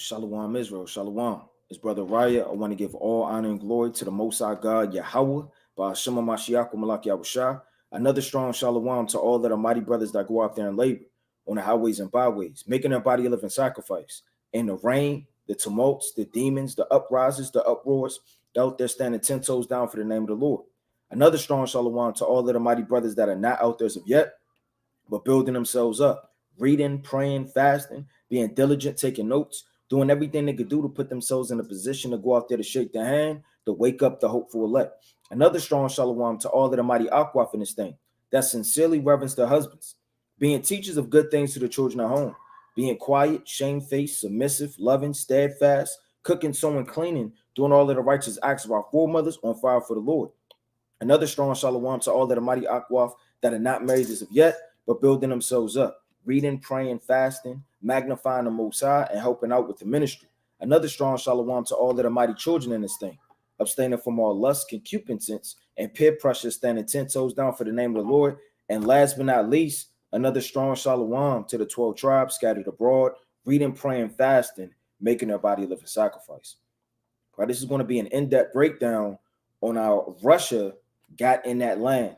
Shalom Israel, Shalom. It's Brother Raya. I want to give all honor and glory to the Most High God, Yahweh, by Shema Mashiach, Malak Yahushua. Another strong Shalom to all of the mighty brothers that go out there and labor on the highways and byways, making their body a living sacrifice. In the rain, the tumults, the demons, the uprises, the uproars, they're out there standing 10 toes down for the name of the Lord. Another strong Shalom to all of the mighty brothers that are not out there as of yet, but building themselves up, reading, praying, fasting, being diligent, taking notes, doing everything they could do to put themselves in a position to go out there to shake their hand, to wake up the hopeful elect. Another strong shalom to all of the mighty Akwaf in this thing that sincerely reverence their husbands, being teachers of good things to the children at home, being quiet, shamefaced, submissive, loving, steadfast, cooking, sewing, cleaning, doing all of the righteous acts of our foremothers on fire for the Lord. Another strong shalom to all of the mighty Akwaf that are not married as of yet, but building themselves up, reading, praying, fasting, magnifying the Most High, and helping out with the ministry. Another strong shalom to all of the mighty children in this thing, abstaining from all lust, concupiscence, and peer pressure, standing 10 toes down for the name of the Lord. And last but not least, another strong shalom to the 12 tribes scattered abroad, reading, praying, fasting, making their body a living sacrifice. Right, this is going to be an in-depth breakdown on how Russia got in that land,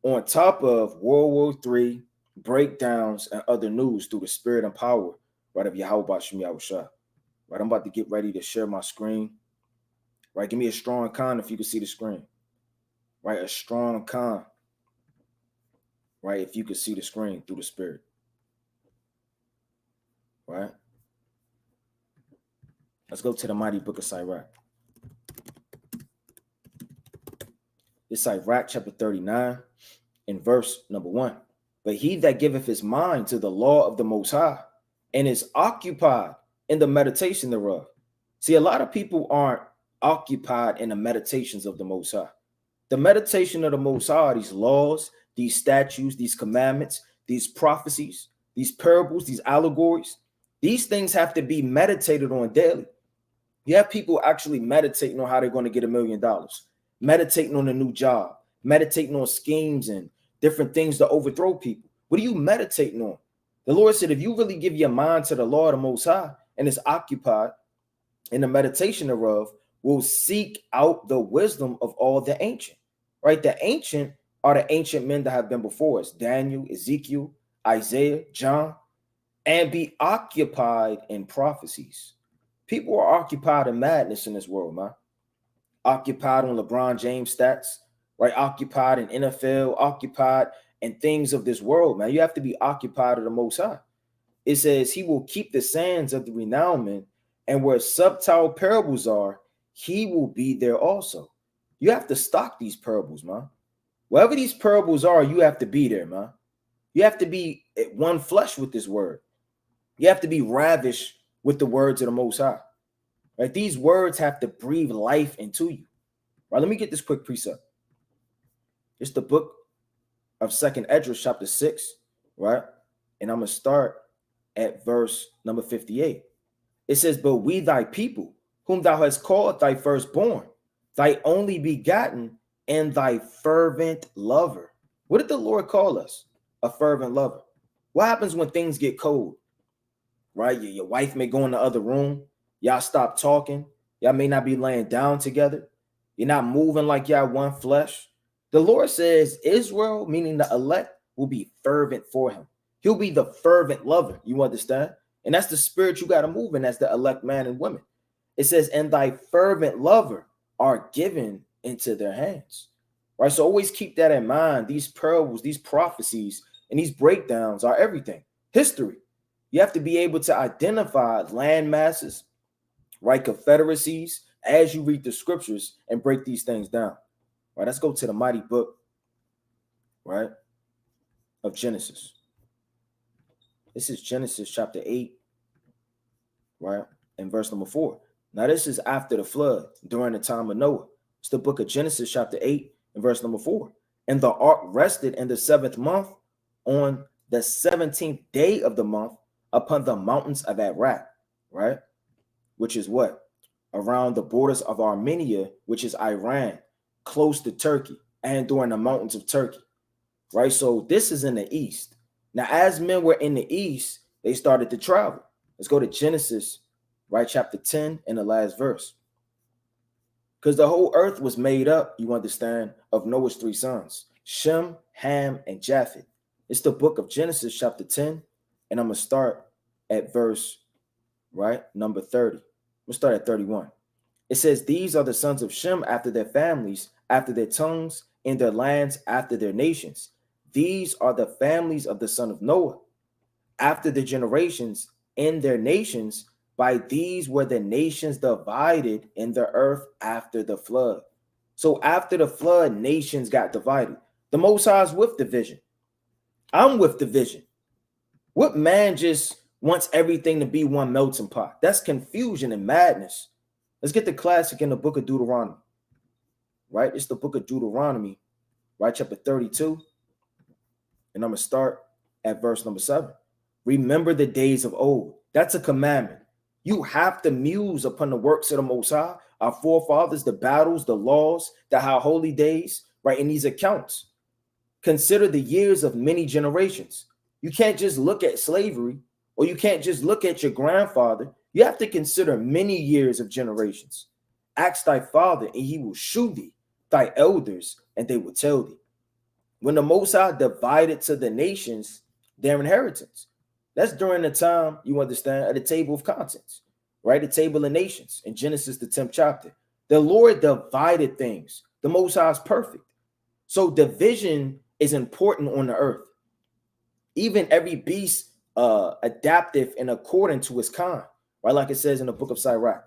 on top of World War III, breakdowns, and other news through the spirit and power, right, of Yahweh Bashem Yahushua. Right, I'm about to get ready to share my screen. Right, give me a strong con if you can see the screen. Right, a strong con. Right, if you can see the screen through the spirit. Right. Let's go to the mighty book of Sirach. It's Sirach chapter 39 in verse number 1. But he that giveth his mind to the law of the Most High and is occupied in the meditation thereof. See, a lot of people aren't occupied in the meditations of the Most High. The meditation of the Most High, these laws, these statutes, these commandments, these prophecies, these parables, these allegories, these things have to be meditated on daily. You have people actually meditating on how they're going to get $1 million, meditating on a new job, meditating on schemes and different things to overthrow people. What are you meditating on? The Lord said, if you really give your mind to the Lord, the Most High, and is occupied in the meditation thereof, will seek out the wisdom of all the ancient. Right? The ancient are the ancient men that have been before us, Daniel, Ezekiel, Isaiah, John, and be occupied in prophecies. People are occupied in madness in this world, man. Occupied on LeBron James stats, right? Occupied in NFL, occupied in things of this world, man. You have to be occupied of the Most High. It says he will keep the sands of the renownment, and where subtle parables are, he will be there also. You have to stock these parables, man. Wherever these parables are, you have to be there, man. You have to be one flesh with this word. You have to be ravished with the words of the Most High. Right? These words have to breathe life into you. Right? Let me get this quick precept. It's the book of 2nd Esdras, chapter 6, right? And I'm going to start at verse number 58. It says, but we thy people, whom thou hast called thy firstborn, thy only begotten, and thy fervent lover. What did the Lord call us? A fervent lover. What happens when things get cold? Right? Your wife may go in the other room. Y'all stop talking. Y'all may not be laying down together. You're not moving like y'all one flesh. The Lord says Israel, meaning the elect, will be fervent for him. He'll be the fervent lover. You understand? And that's the spirit you got to move in as the elect man and women. It says, and thy fervent lover are given into their hands. Right? So always keep that in mind. These parables, these prophecies, and these breakdowns are everything. History. You have to be able to identify land masses, right? Confederacies, as you read the scriptures and break these things down. Right? Let's go to the mighty book, right, of Genesis. This is Genesis chapter 8, right, and verse number 4. Now, this is after the flood, during the time of Noah. It's the book of Genesis chapter 8 and verse number 4. And the ark rested in the 7th month on the 17th day of the month upon the mountains of Ararat, right, which is what? Around the borders of Armenia, which is Iran, close to Turkey, and during the mountains of Turkey, right? So this is in the east. Now, as men were in the east, they started to travel. Let's go to Genesis, right? Chapter 10 in the last verse. Because the whole earth was made up, you understand, of Noah's three sons, Shem, Ham, and Japheth. It's the book of Genesis, chapter 10, and I'm going to start at verse, right, number 30. I'm going to start at 31. It says, these are the sons of Shem after their families, after their tongues, in their lands, after their nations. These are the families of the son of Noah, after the generations, in their nations. By these were the nations divided in the earth after the flood. So after the flood, nations got divided. The Most High is with division. I'm with division. What man just wants everything to be one melting pot? That's confusion and madness. Let's get the classic in the book of Deuteronomy, right? It's the book of Deuteronomy, right? Chapter 32. And I'm going to start at verse number 7. Remember the days of old. That's a commandment. You have to muse upon the works of the Most High, our forefathers, the battles, the laws, the high holy days, right? In these accounts, consider the years of many generations. You can't just look at slavery, or you can't just look at your grandfather. You have to consider many years of generations. Ask thy father, and he will shew thee, thy elders, and they will tell thee. When the Most High divided to the nations their inheritance, that's during the time, you understand, at the table of contents, right? The table of nations in Genesis, the 10th chapter. The Lord divided things. The Most High is perfect. So division is important on the earth. Even every beast adaptive and according to its kind, right? Like it says in the book of Sirach.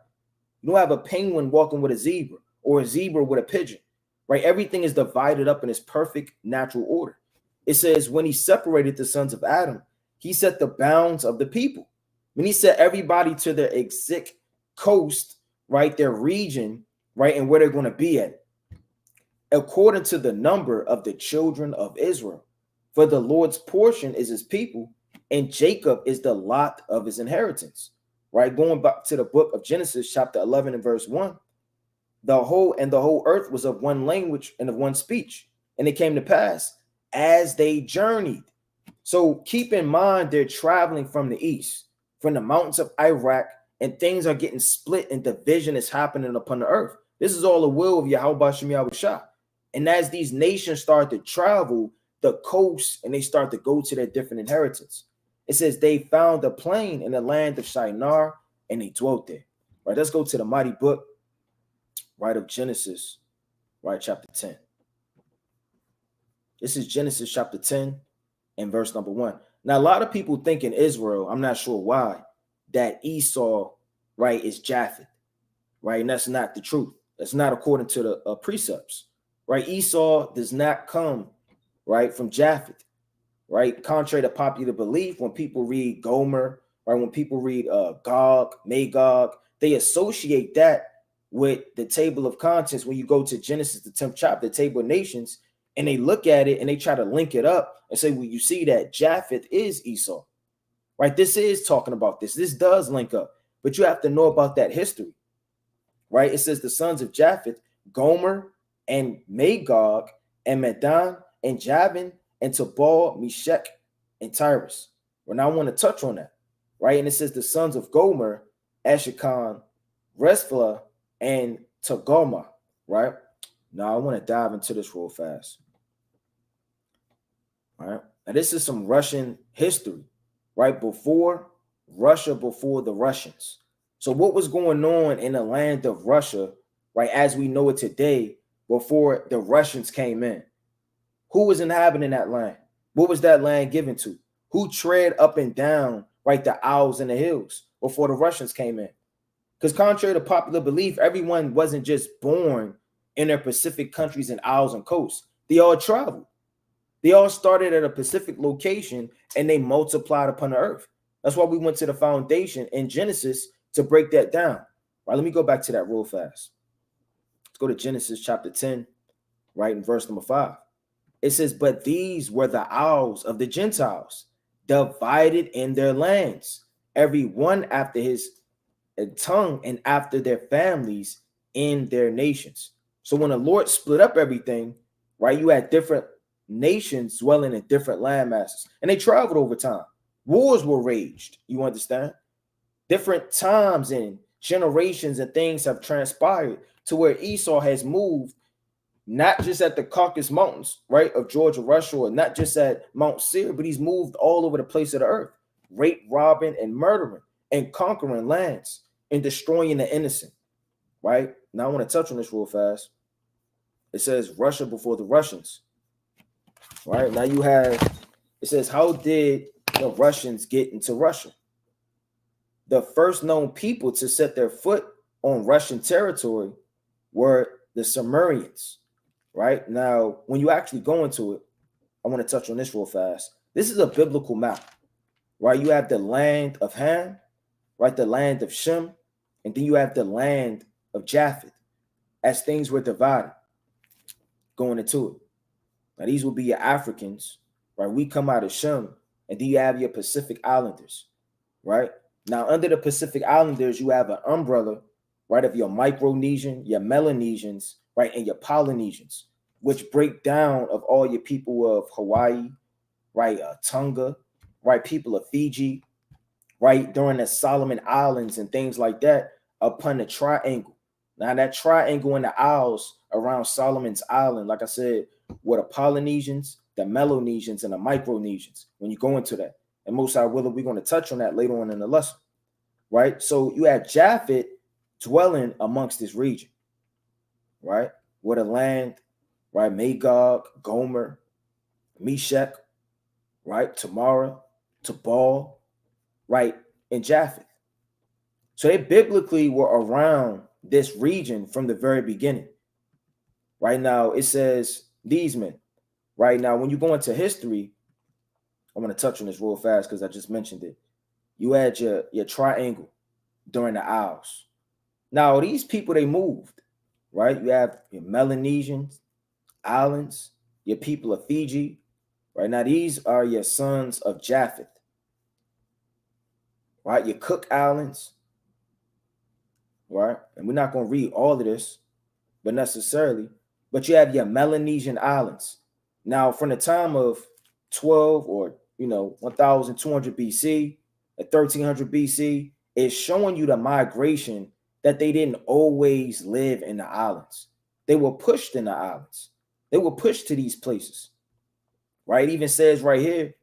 You don't have a penguin walking with a zebra or a zebra with a pigeon, right? Everything is divided up in its perfect natural order. It says when he separated the sons of Adam, he set the bounds of the people. When he set everybody to their exact coast, right, their region, right, and where they're going to be at, according to the number of the children of Israel. For the Lord's portion is his people, and Jacob is the lot of his inheritance. Right, going back to the book of Genesis, chapter 11 and verse 1. The whole earth was of one language and of one speech. And it came to pass as they journeyed. So keep in mind, they're traveling from the east, from the mountains of Iraq, and things are getting split and division is happening upon the earth. This is all the will of Yahweh Shem Yahushua. And as these nations start to travel the coast and they start to go to their different inheritance, it says they found a plain in the land of Shinar and they dwelt there. Right, let's go to the mighty book, right, of Genesis, right, chapter 10. This is Genesis chapter 10 and verse number 1. Now, a lot of people think in Israel, I'm not sure why, that Esau, right, is Japheth, right? And that's not the truth. That's not according to the precepts, right? Esau does not come, right, from Japheth, right? Contrary to popular belief, when people read Gomer, right, when people read Gog, Magog, they associate that with the table of contents. When you go to Genesis, the 10th chapter, the table of nations, and they look at it and they try to link it up and say, well, you see that Japheth is Esau, right? This is talking about this. This does link up, but you have to know about that history, right? It says the sons of Japheth, Gomer and Magog and Medan and Javan and Tubal, Meshech and Tyrus. Well, now I want to touch on that, right? And it says the sons of Gomer, Ashkelon, Resphlah, and Togarmah, right? Now I want to dive into this real fast. All right. Now this is some Russian history, right? Before Russia, before the Russians. So what was going on in the land of Russia, right, as we know it today, before the Russians came in? Who was inhabiting that land? What was that land given to? Who tread up and down, right, the Isles and the hills before the Russians came in? Because contrary to popular belief, everyone wasn't just born in their Pacific countries and isles and coasts. They all traveled. They all started at a Pacific location and they multiplied upon the earth. That's why we went to the foundation in Genesis to break that down. Right, let me go back to that real fast. Let's go to Genesis chapter 10, right, in verse number 5. It says, but these were the isles of the Gentiles, divided in their lands, every one after his tongue and after their families in their nations. So when the Lord split up everything, right, you had different nations dwelling in different land masses, and they traveled over time. Wars were raged, you understand? Different times and generations and things have transpired to where Esau has moved not just at the Caucasus Mountains, right, of Georgia, Russia, or not just at Mount Seir, but he's moved all over the place of the earth, rape, robbing, and murdering, and conquering lands, and destroying the innocent, right? Now I want to touch on this real fast. It says Russia before the Russians, right? Now you have, it says, how did the Russians get into Russia? The first known people to set their foot on Russian territory were the Sumerians. Right now, when you actually go into it, I want to touch on this real fast. This is a biblical map, right? You have the land of Ham, right? The land of Shem, and then you have the land of Japheth as things were divided going into it. Now, these will be your Africans, right? We come out of Shem, and then you have your Pacific Islanders, right? Now, under the Pacific Islanders, you have an umbrella, right, of your Micronesian, your Melanesians, right, and your Polynesians, which break down of all your people of Hawaii, right, Tonga, right, people of Fiji, right, during the Solomon Islands and things like that, upon the triangle. Now, that triangle in the Isles around Solomon's Island, like I said, were the Polynesians, the Melanesians, and the Micronesians, when you go into that. And most I will, we're going to touch on that later on in the lesson, right? So you have Japheth dwelling amongst this region, right? Where the land, right? Magog, Gomer, Meshach, right? Tamara, Tabal, right? And Japheth. So they biblically were around this region from the very beginning. Right now, it says these men. Right now, when you go into history, I'm going to touch on this real fast because I just mentioned it. You had your triangle during the Isles. Now, these people, they moved, right? You have your Melanesians, islands, your people of Fiji, right? Now, these are your sons of Japheth, right? Your Cook Islands, right? And we're not going to read all of this, but necessarily, but you have your Melanesian islands. Now, from the time of 12 or 1200 BC at 1300 BC, it's showing you the migration that they didn't always live in the islands. They were pushed in the islands. They were pushed to these places, right? It even says right here,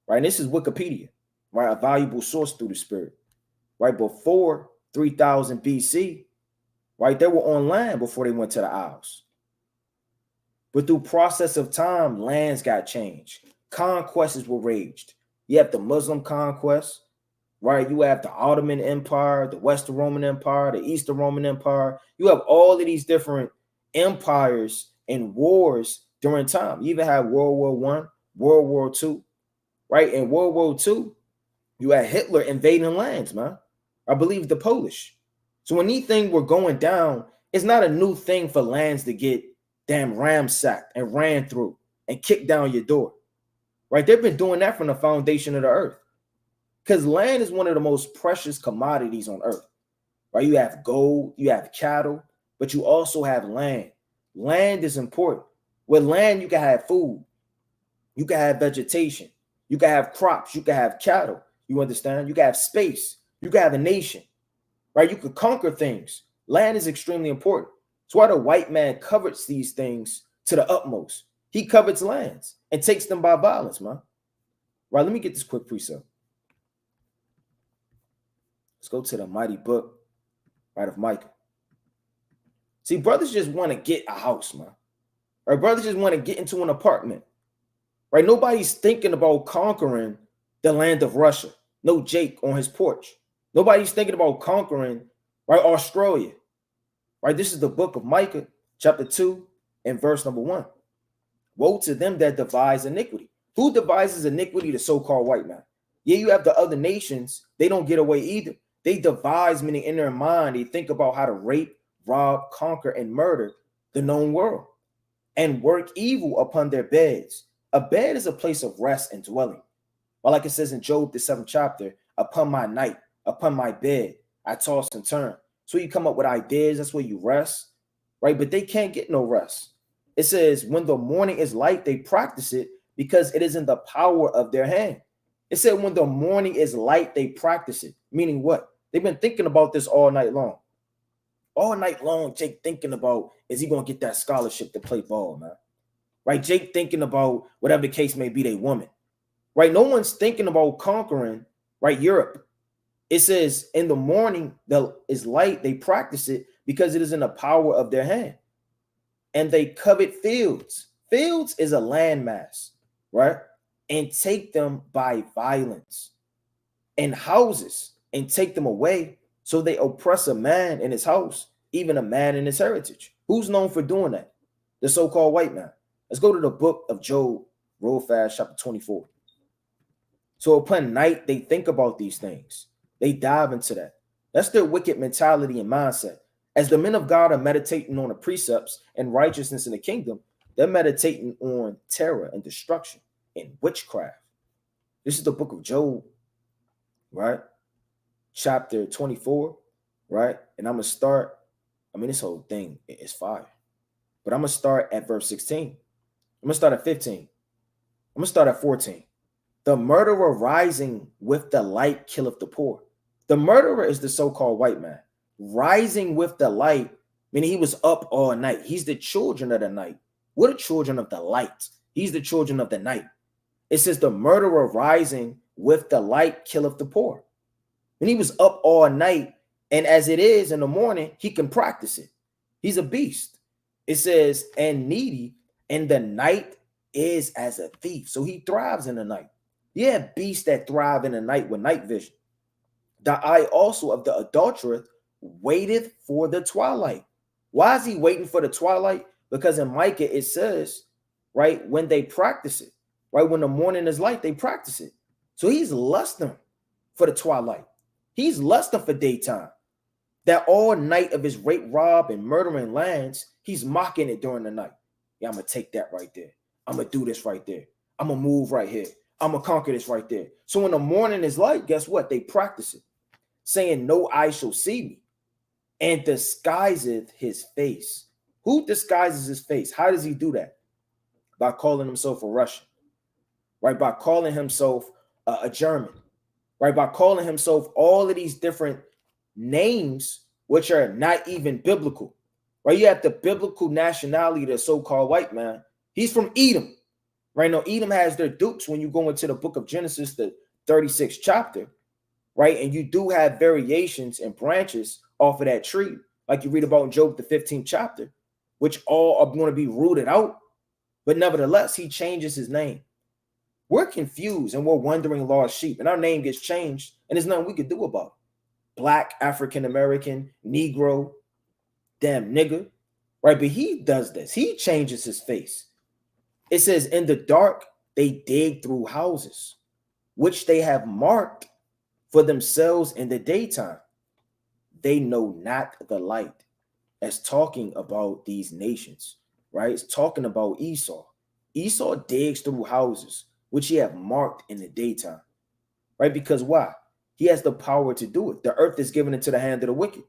right? And this is Wikipedia, right? A valuable source through the Spirit, right? Before 3000 BC, right? They were on land before they went to the Isles. But through process of time, lands got changed. Conquests were waged. You have the Muslim conquest, right? You have the Ottoman Empire, the Western Roman Empire, the Eastern Roman Empire. You have all of these different empires and wars during time. You even have World War I, World War II, right? In World War II, you had Hitler invading lands, man. I believe the Polish. So when these things were going down, it's not a new thing for lands to get damn ransacked and ran through and kicked down your door, right? They've been doing that from the foundation of the earth. Because land is one of the most precious commodities on earth, right? You have gold, you have cattle, but you also have land. Land is important. With land, you can have food, you can have vegetation, you can have crops, you can have cattle. You understand? You can have space, you can have a nation, right? You could conquer things. Land is extremely important. That's why the white man covets these things to the utmost. He covets lands and takes them by violence, man. Right, let me get this quick precept. Let's go to the mighty book, right, of Micah. See, brothers just want to get a house, man. Right, brothers just want to get into an apartment. Right, nobody's thinking about conquering the land of Russia. No Jake on his porch. Nobody's thinking about conquering, right, Australia. Right, this is the book of Micah, chapter 2, and verse number 1. Woe to them that devise iniquity. Who devises iniquity? The so-called white man. Yeah, you have the other nations. They don't get away either. They devise, meaning in their mind, they think about how to rape, rob, conquer, and murder the known world and work evil upon their beds. A bed is a place of rest and dwelling. Well, like it says in Job, the 7th chapter, upon my night, upon my bed, I toss and turn. So you come up with ideas, that's where you rest, right? But they can't get no rest. It says when the morning is light, they practice it because it is in the power of their hand. It said when the morning is light, they practice it. Meaning what? They've been thinking about this all night long. All night long, Jake thinking about, is he going to get that scholarship to play ball, man? Right? Jake thinking about whatever the case may be, they woman. Right? No one's thinking about conquering, right, Europe. It says in the morning is light, they practice it because it is in the power of their hand. And they covet fields. Fields is a landmass, right? And take them by violence. And houses, and take them away. So they oppress a man in his house, even a man in his heritage. Who's known for doing that? The so-called white man. Let's go to the book of Job, real fast, chapter 24. So upon night, they think about these things. They dive into that. That's their wicked mentality and mindset. As the men of God are meditating on the precepts and righteousness in the kingdom, they're meditating on terror and destruction and witchcraft. This is the book of Job, right? Chapter 24, right? And I'm going to start, this whole thing is fire. But I'm going to start at verse 16. I'm going to start at 15. I'm going to start at 14. The murderer rising with the light killeth the poor. The murderer is the so-called white man. Rising with the light, meaning he was up all night. He's the children of the night. We're the children of the light. He's the children of the night. It says the murderer rising with the light killeth the poor. When he was up all night, and as it is in the morning, he can practice it. He's a beast. It says, and needy, and the night is as a thief. So he thrives in the night. Yeah, beasts that thrive in the night with night vision. The eye also of the adulterer waiteth for the twilight. Why is he waiting for the twilight? Because in Micah it says, right, when they practice it, right, when the morning is light, they practice it. So he's lusting for the twilight. He's lusting for daytime. That all night of his rape, rob, and murdering lands, he's mocking it during the night. Yeah, I'm going to take that right there. I'm going to do this right there. I'm going to move right here. I'm going to conquer this right there. So when the morning is light, guess what? They practice it, saying, no eye shall see me, and disguiseth his face. Who disguises his face? How does he do that? By calling himself a Russian, right? By calling himself a German, right? By calling himself all of these different names, which are not even biblical, right? You have the biblical nationality, the so-called white man. He's from Edom, right? Now, Edom has their dukes when you go into the book of Genesis, the 36th chapter, right? And you do have variations and branches off of that tree, like you read about in Job, the 15th chapter, which all are going to be rooted out. But nevertheless, he changes his name. We're confused and we're wandering lost sheep, and our name gets changed, and there's nothing we could do about it. Black, African-American, Negro, damn nigger, right? But he does this. He changes his face. It says, in the dark, they dig through houses, which they have marked for themselves in the daytime. They know not the light. As talking about these nations, right? It's talking about Esau. Esau digs through houses, which he have marked in the daytime, right? Because why? He has the power to do it. The earth is given into the hand of the wicked.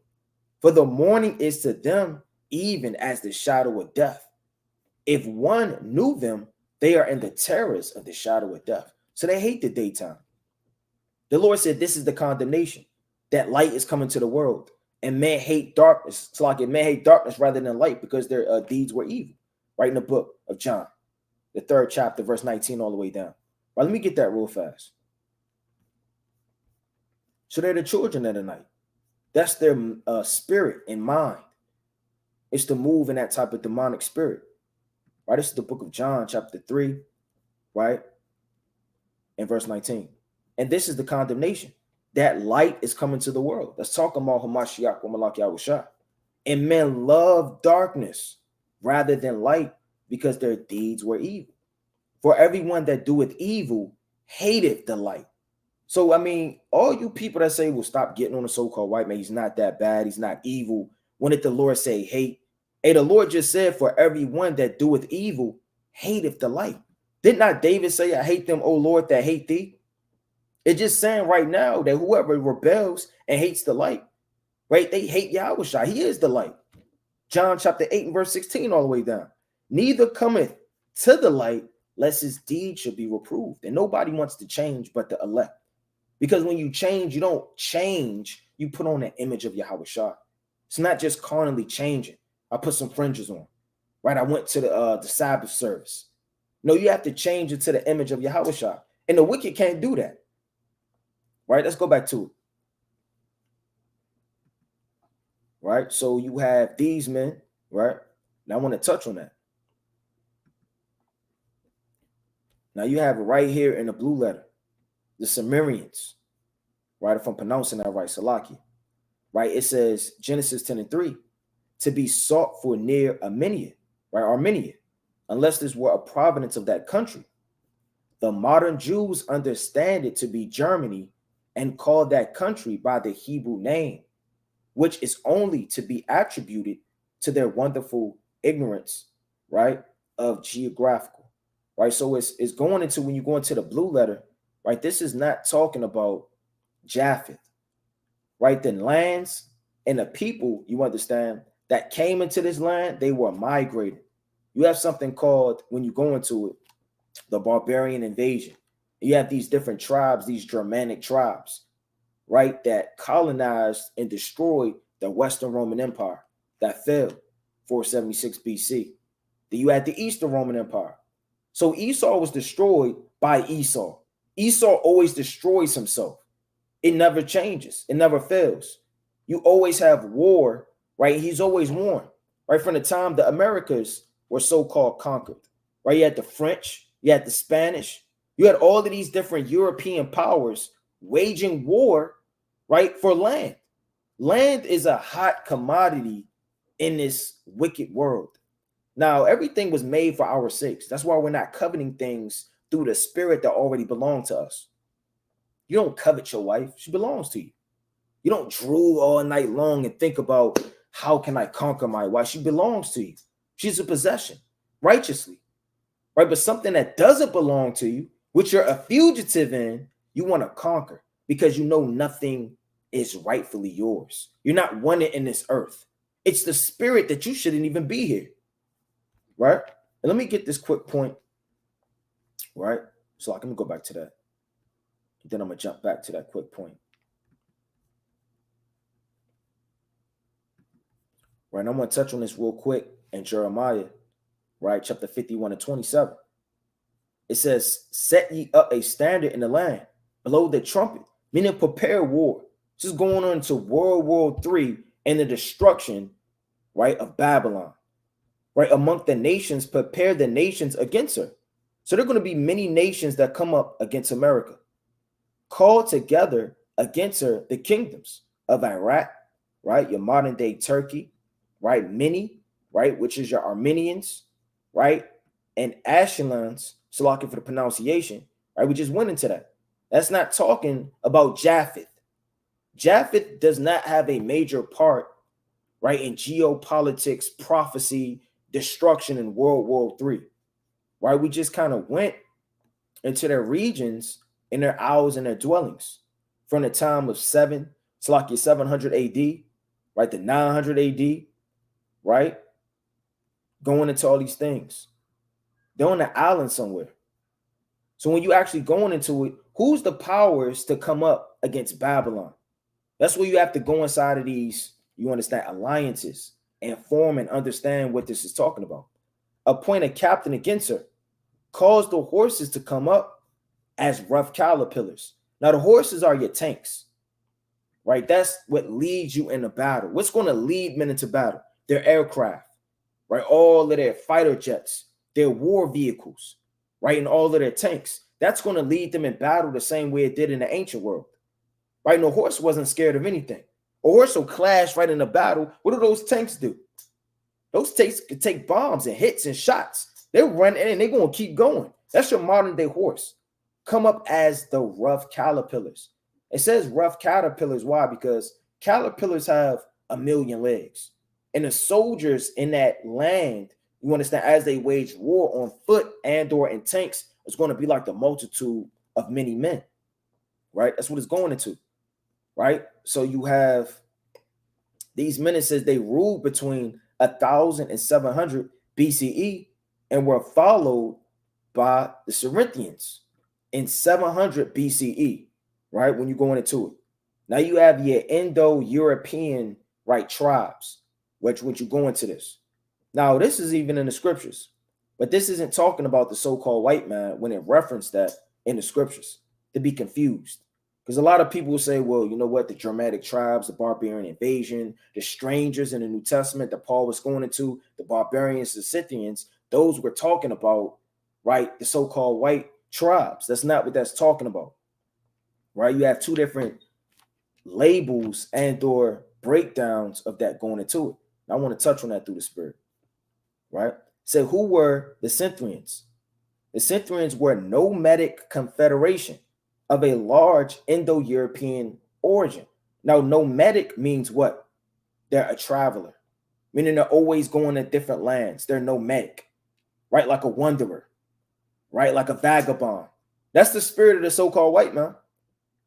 For the morning is to them even as the shadow of death. If one knew them, they are in the terrors of the shadow of death. So they hate the daytime. The Lord said this is the condemnation, that light is coming to the world. And men hate darkness. It's like men hate darkness rather than light because their deeds were evil. Right in the book of John, the 3rd chapter, verse 19 all the way down. Right, let me get that real fast. So they're the children of the night. That's their spirit and mind. It's to move in that type of demonic spirit. Right, this is the book of John, chapter 3, right, and verse 19. And this is the condemnation. That light is coming to the world. That's talking about Hamashiach wa Malak Yahushua. And men love darkness rather than light because their deeds were evil. For everyone that doeth evil hateth the light. So, all you people that say, well, stop getting on the so-called white man, he's not that bad, he's not evil. When did the Lord say hate? Hey, the Lord just said, for everyone that doeth evil hateth the light. Did not David say, I hate them, O Lord, that hate thee? It's just saying right now that whoever rebels and hates the light, right? They hate Yahushua. He is the light. John chapter 8 and verse 16 all the way down. Neither cometh to the light, lest his deed should be reproved. And nobody wants to change but the elect. Because when you change, you don't change, you put on an image of Yahweh Shah. It's not just carnally changing. I put some fringes on, right? I went to the Sabbath service. No, you have to change it to the image of Yahweh Shah. And the wicked can't do that, right? Let's go back to it. Right? So you have these men, right? Now I want to touch on that. Now you have it right here in the blue letter, the Sumerians, right? If I'm pronouncing that right, Salaki, right? It says Genesis 10:3, to be sought for near Armenia, right? Armenia, unless this were a province of that country. The modern Jews understand it to be Germany and call that country by the Hebrew name, which is only to be attributed to their wonderful ignorance, right, of geographical, right? So it's going into, when you go into the blue letter, right, this is not talking about Japheth, right? The lands and the people, you understand, that came into this land, they were migrated. You have something called, when you go into it, the barbarian invasion. You have these different tribes, these Germanic tribes, right, that colonized and destroyed the Western Roman Empire that fell 476 BC. Then you had the Eastern Roman Empire. So Esau was destroyed by Esau. Esau always destroys himself. It never changes. It never fails. You always have war, right? He's always won, right? From the time the Americas were so-called conquered, right? You had the French, you had the Spanish, you had all of these different European powers waging war, right, for land. Land is a hot commodity in this wicked world. Now, everything was made for our sakes. That's why we're not coveting things through the spirit that already belong to us. You don't covet your wife. She belongs to you. You don't drool all night long and think about, how can I conquer my wife? She belongs to you. She's a possession, righteously, right? But something that doesn't belong to you, which you're a fugitive in, you want to conquer because you know nothing is rightfully yours. You're not wanted in this earth. It's the spirit that you shouldn't even be here, right? And let me get this quick point, right? So I can go back to that. Then I'm going to jump back to that quick point. Right, and I'm going to touch on this real quick in Jeremiah, right, chapter 51 and 27. It says, set ye up a standard in the land, blow the trumpet, meaning prepare war. This is going on to World War III and the destruction, right, of Babylon, right, among the nations, prepare the nations against her. So there are going to be many nations that come up against America. Call together against her the kingdoms of Iraq, right, your modern day Turkey, right, many, right, which is your Armenians, right, and Ashkelons, Salaki for the pronunciation, right, we just went into that. That's not talking about Japheth. Japheth does not have a major part, right, in geopolitics, prophecy, destruction in World War III, right? We just kind of went into their regions and their isles and their dwellings from the time of 700 AD, right, to 900 AD, right, going into all these things. They're on the island somewhere. So when you actually going into it, who's the powers to come up against Babylon? That's where you have to go inside of these, you understand, alliances and form and understand what this is talking about. Appoint a captain against her. Cause the horses to come up as rough caterpillars. Now, the horses are your tanks, right? That's what leads you in the battle. What's going to lead men into battle? Their aircraft, right? All of their fighter jets, their war vehicles, right? And all of their tanks. That's going to lead them in battle the same way it did in the ancient world, right? And the horse wasn't scared of anything. A horse will clash right in the battle. What do those tanks do? Those tanks can take bombs and hits and shots. They're running and they're going to keep going. That's your modern day horse. Come up as the rough caterpillars. It says rough caterpillars. Why? Because caterpillars have 1,000,000 legs. And the soldiers in that land, you understand, as they wage war on foot and or in tanks, it's going to be like the multitude of many men, right? That's what it's going into, right? So you have these men, it says they ruled between 1,000 and 700 BCE and were followed by the Cerinthians in 700 BCE, right? When you're going into it. Now you have your Indo-European, right, tribes, which you go into this. Now, this is even in the scriptures, but this isn't talking about the so-called white man when it referenced that in the scriptures, to be confused. Because a lot of people will say, well, you know what, the Germanic tribes, the barbarian invasion, the strangers in the New Testament that Paul was going into, the barbarians, the Scythians, those we're talking about, right, the so-called white tribes. That's not what that's talking about, right? You have two different labels and or breakdowns of that going into it. I want to touch on that through the Spirit, right? So who were the Scythians? The Scythians were a nomadic confederation of a large Indo-European origin. Now, nomadic means what? They're a traveler, meaning they're always going to different lands. They're nomadic, right? Like a wanderer, right? Like a vagabond. That's the spirit of the so-called white man,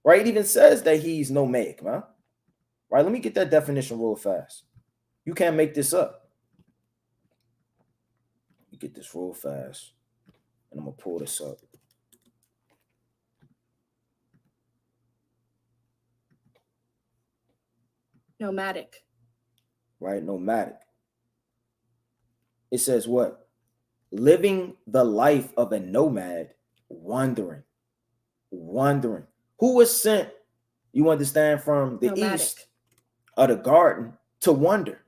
right? It even says that he's nomadic, man. Right? Let me get that definition real fast. You can't make this up. You get this real fast, and I'm gonna pull this up. Nomadic. Right? Nomadic. It says what? Living the life of a nomad, wandering. Wandering. Who was sent, you understand, from the Nomadic. east of the garden to wander?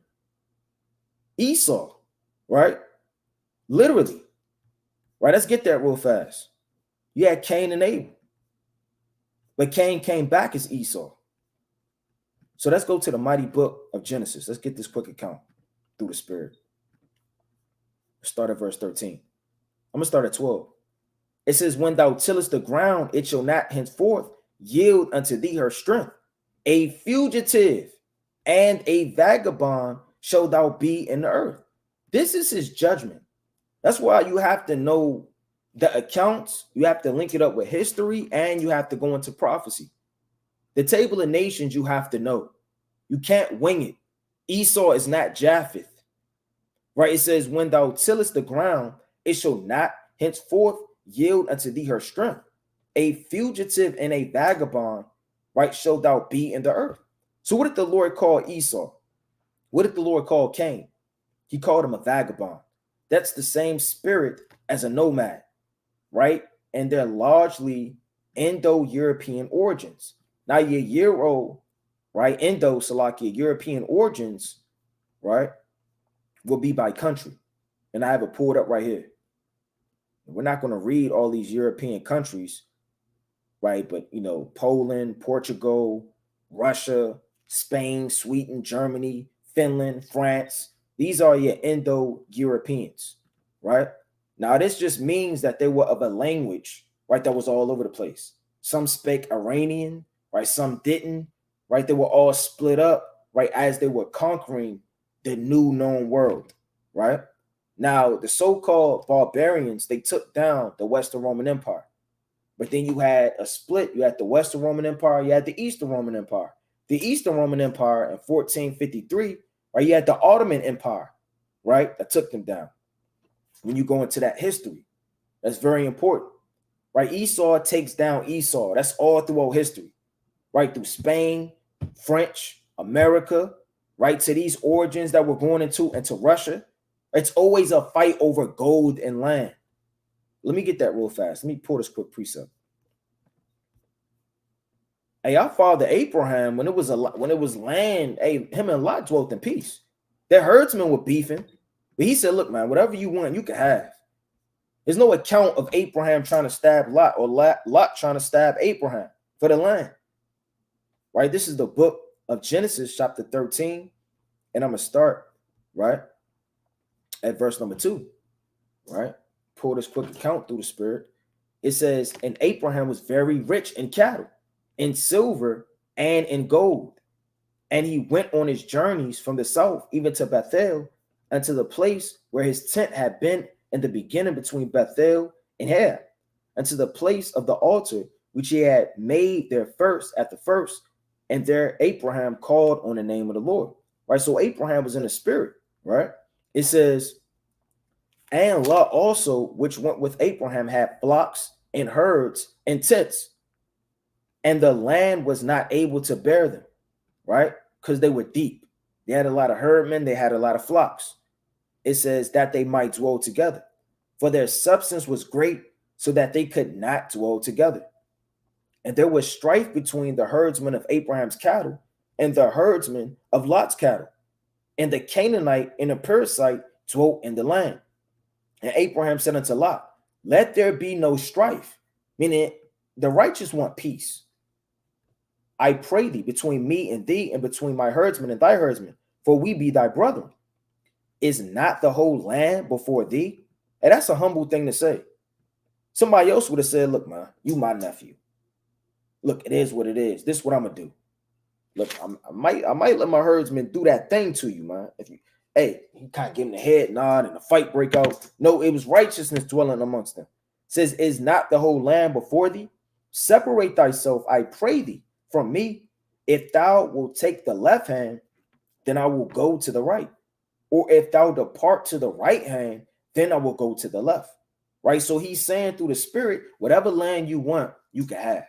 Esau, right? Literally. Right? Let's get that real fast. You had Cain and Abel. But Cain came back as Esau. So let's go to the mighty book of Genesis. Let's get this quick account through the Spirit. Start at verse 13. I'm going to start at 12. It says, when thou tillest the ground, it shall not henceforth yield unto thee her strength. A fugitive and a vagabond shall thou be in the earth. This is his judgment. That's why you have to know the accounts. You have to link it up with history, and you have to go into prophecy. The table of nations you have to know. You can't wing it. Esau is not Japheth. Right? It says, when thou tillest the ground, it shall not henceforth yield unto thee her strength. A fugitive and a vagabond, right, shall thou be in the earth. So what did the Lord call Esau? What did the Lord call Cain? He called him a vagabond. That's the same spirit as a nomad, right? And they're largely Indo-European origins. Now your Euro, right, Indo-Salakia, European origins, right, will be by country. And I have it pulled up right here. We're not going to read all these European countries, right? But, you know, Poland, Portugal, Russia, Spain, Sweden, Germany, Finland, France. These are your Indo-Europeans, right? Now, this just means that they were of a language, right, that was all over the place. Some spake Iranian, right? Some didn't, right? They were all split up, right, as they were conquering the new known world, right? Now, the so-called barbarians, they took down the Western Roman Empire. But then you had a split. You had the Western Roman Empire. You had the Eastern Roman Empire. The Eastern Roman Empire in 1453, right? You had the Ottoman Empire, right? That took them down. When you go into that history, that's very important, right? Esau takes down Esau. That's all throughout history, right? Through Spain, French, America, right? To these origins that we're going into Russia. It's always a fight over gold and land. Let me get that real fast. Let me pull this quick precept. Hey, our father Abraham, when it was land, hey, him and Lot dwelt in peace. Their herdsmen were beefing, but he said, "Look, man, whatever you want, you can have." There's no account of Abraham trying to stab Lot or Lot trying to stab Abraham for the land. Right? This is the book of Genesis, chapter 13, and I'm gonna start right at verse number 2. Right? Pull this quick account through the Spirit. It says, and Abraham was very rich in cattle, in silver, and in gold. And he went on his journeys from the south, even to Bethel, unto the place where his tent had been in the beginning between Bethel and Har, unto the place of the altar which he had made there first at the first. And there Abraham called on the name of the Lord. Right? So Abraham was in the spirit, right? It says, And Lot also, which went with Abraham, had flocks and herds and tents, and the land was not able to bear them, right? Because they were deep. They had a lot of herdmen, they had a lot of flocks. It says that they might dwell together, for their substance was great, so that they could not dwell together. And there was strife between the herdsmen of Abraham's cattle and the herdsmen of Lot's cattle. And the Canaanite and the Perizzite dwelt in the land. And Abraham said unto Lot, let there be no strife, meaning the righteous want peace. I pray thee, between me and thee, and between my herdsmen and thy herdsmen, for we be thy brethren. Is not the whole land before thee? And that's a humble thing to say. Somebody else would have said, look, man, you my nephew. Look, it is what it is. This is what I'm gonna do. Look, I might let my herdsmen do that thing to you, man. If you, hey, you kind of give him the head nod and the fight break out. No, it was righteousness dwelling amongst them. It says, is not the whole land before thee? Separate thyself, I pray thee, from me. If thou wilt take the left hand, then I will go to the right. Or if thou depart to the right hand, then I will go to the left. Right? So he's saying through the spirit, whatever land you want, you can have.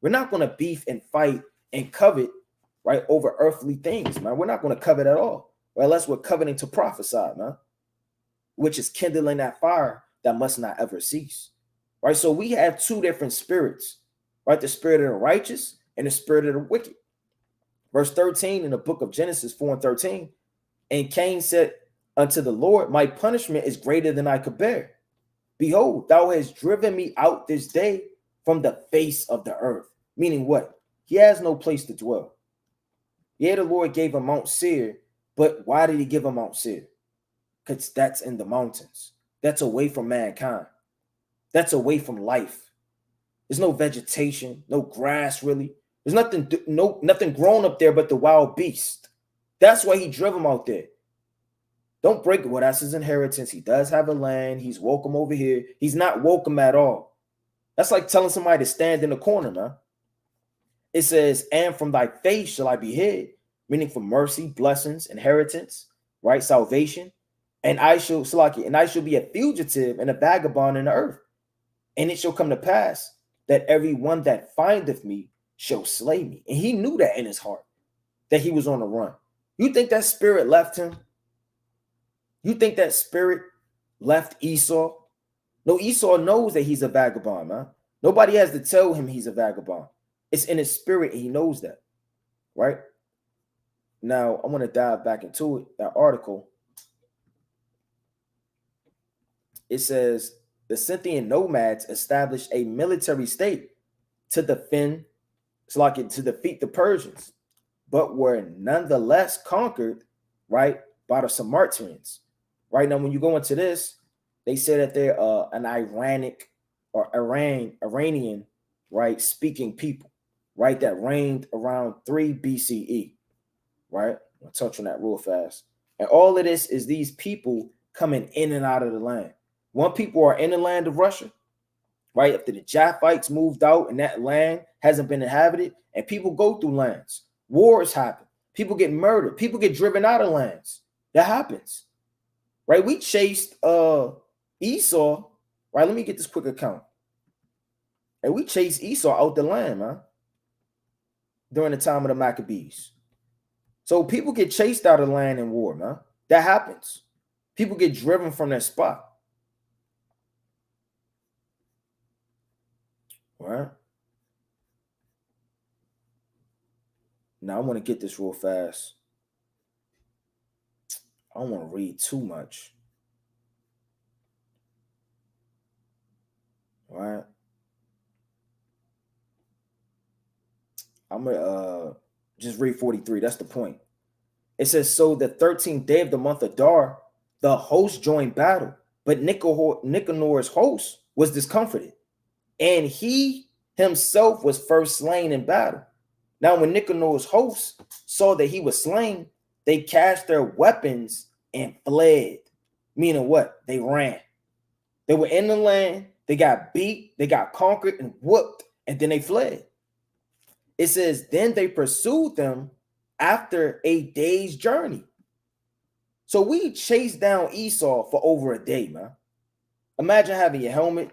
We're not going to beef and fight and covet, right, over earthly things, man. We're not going to covet at all, right? Unless we're coveting to prophesy, man, which is kindling that fire that must not ever cease, right? So we have two different spirits, right? The spirit of the righteous and the spirit of the wicked. Verse 13 in the book of Genesis 4:13, and Cain said unto the Lord, my punishment is greater than I could bear. Behold, thou hast driven me out this day from the face of the earth. Meaning what? He has no place to dwell. Yeah, the Lord gave him Mount Seir, but why did he give him Mount Seir? Because that's in the mountains. That's away from mankind. That's away from life. There's no vegetation, no grass really. There's nothing grown up there but the wild beast. That's why he drove him out there. Don't break it. Well, that's his inheritance. He does have a land. He's welcome over here. He's not welcome at all. That's like telling somebody to stand in the corner, man. It says, and from thy face shall I be hid, meaning for mercy, blessings, inheritance, right? Salvation. And I shall be a fugitive and a vagabond in the earth. And it shall come to pass that every one that findeth me shall slay me. And he knew that in his heart, that he was on the run. You think that spirit left him? You think that spirit left Esau? No, Esau knows that he's a vagabond, man. Nobody has to tell him he's a vagabond. It's in his spirit, and he knows that, right? Now, I want to dive back into it, that article. It says, the Scythian nomads established a military state to defeat the Persians, but were nonetheless conquered, right, by the Sarmatians. Right now, when you go into this, they say that they're an Iranian, right, speaking people, right, that reigned around 3 BCE, right? I'll touch on that real fast. And all of this is these people coming in and out of the land. One people are in the land of Russia, right? After the Japhites moved out and that land hasn't been inhabited, and people go through lands. Wars happen. People get murdered. People get driven out of lands. That happens, right? We chased Esau, right? Let me get this quick account. And we chased Esau out the land, man, during the time of the Maccabees. So people get chased out of the land in war, man. That happens. People get driven from their spot. Right? Now I want to get this real fast. I don't want to read too much. All right. I'm going to just read 43. That's the point. It says, so the 13th day of the month of Adar, the host joined battle, but Nicanor's host was discomfited, and he himself was first slain in battle. Now, when Nicanor's host saw that he was slain, they cast their weapons and fled. Meaning what? They ran. They were in the land. They got beat. They got conquered and whooped. And then they fled. It says, then they pursued them after a day's journey. So we chased down Esau for over a day, man. Imagine having your helmet,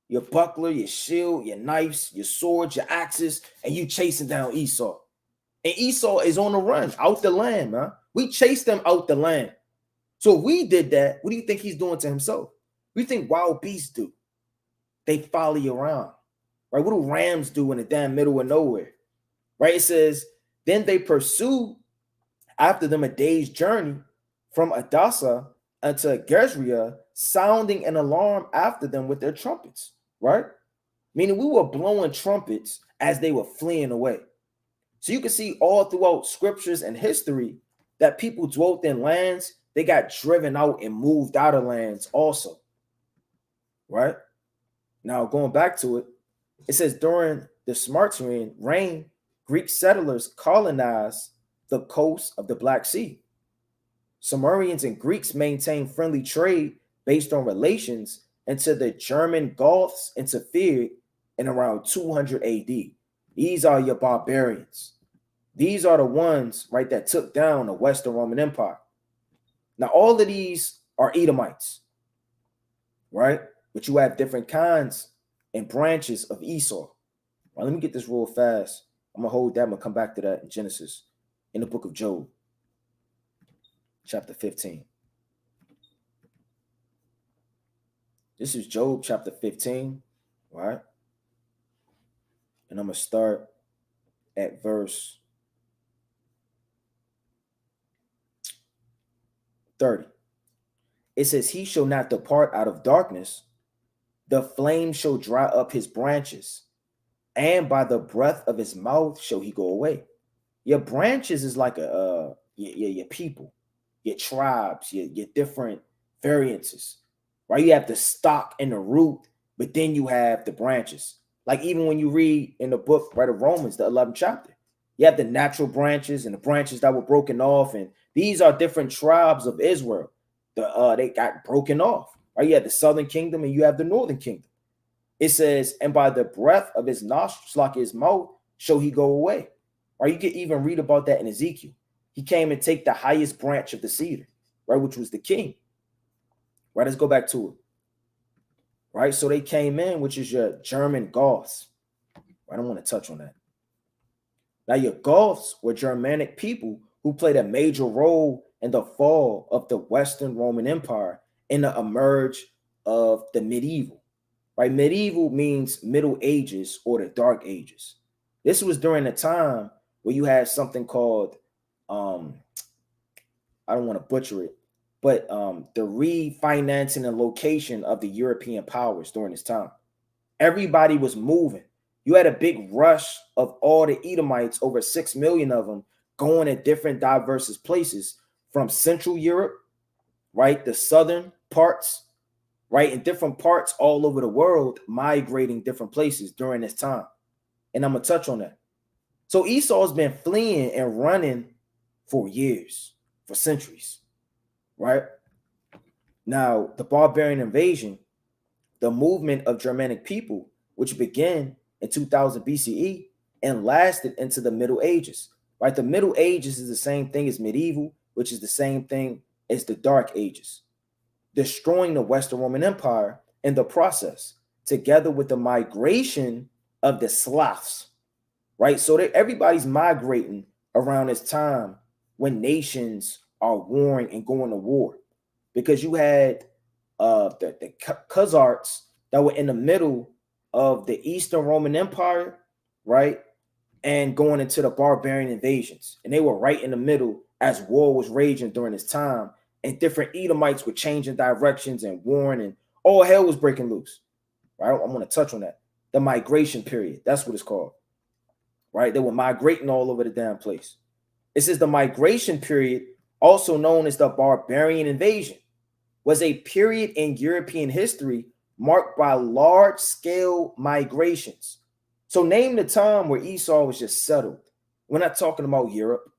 your buckler, your shield, your knives, your swords, your axes, and you chasing down Esau. And Esau is on the run out the land, man. We chased him out the land. So if we did that, what do you think he's doing to himself? What do you think wild beasts do? They follow you around, right? What do rams do in the damn middle of nowhere, right? It says, then they pursued after them a day's journey from Adasa unto Gezria, sounding an alarm after them with their trumpets, right? Meaning we were blowing trumpets as they were fleeing away. So you can see all throughout scriptures and history that people dwelt in lands, they got driven out and moved out of lands also, right? Now, going back to it, it says during the Smartian reign, Greek settlers colonized the coast of the Black Sea. Sumerians and Greeks maintained friendly trade based on relations until the German Goths interfered in around 200 AD. These are your barbarians. These are the ones, right, that took down the Western Roman Empire. Now, all of these are Edomites, right? But you have different kinds and branches of Esau. Now, let me get this real fast. I'm going to hold that. I'm going to come back to that in Genesis, in the book of Job, chapter 15. This is Job chapter 15, right? And I'm going to start at verse 30. It says, he shall not depart out of darkness. The flame shall dry up his branches, and by the breath of his mouth shall he go away. Your branches is like your people, your tribes, your different variances, right? You have the stock and the root, but then you have the branches. Like even when you read in the book, right, of Romans, the 11th chapter, you have the natural branches and the branches that were broken off, and these are different tribes of Israel. They got broken off, right? You have the southern kingdom and you have the northern kingdom. It says, and by the breath of his nostrils, like his mouth, shall he go away. Or you can even read about that in Ezekiel. He came and take the highest branch of the cedar, right, which was the king. Right, let's go back to it. Right, so they came in, which is your German Goths. I don't want to touch on that. Now, your Goths were Germanic people who played a major role in the fall of the Western Roman Empire and the emerge of the medieval. Right, medieval means Middle Ages or the Dark Ages. This was during a time where you had something called, I don't want to butcher it, but the refinancing and location of the European powers during this time. Everybody was moving. You had a big rush of all the Edomites, over 6 million of them, going to different diverse places from Central Europe, right, the southern parts, right, in different parts all over the world, migrating different places during this time. And I'm going to touch on that. So Esau's been fleeing and running for years, for centuries, right? Now, the barbarian invasion, the movement of Germanic people, which began in 2000 BCE and lasted into the Middle Ages, right? The Middle Ages is the same thing as medieval, which is the same thing as the Dark Ages, destroying the Western Roman Empire in the process, together with the migration of the Slavs, right? So everybody's migrating around this time when nations are warring and going to war, because you had the Khazars that were in the middle of the Eastern Roman Empire, right? And going into the barbarian invasions. And they were right in the middle as war was raging during this time. And different Edomites were changing directions and warring, and all hell was breaking loose, right? I'm going to touch on that. The migration period, that's what it's called, right? They were migrating all over the damn place. It says the migration period, also known as the barbarian invasion, was a period in European history marked by large-scale migrations. So name the time where Esau was just settled. We're not talking about Europe,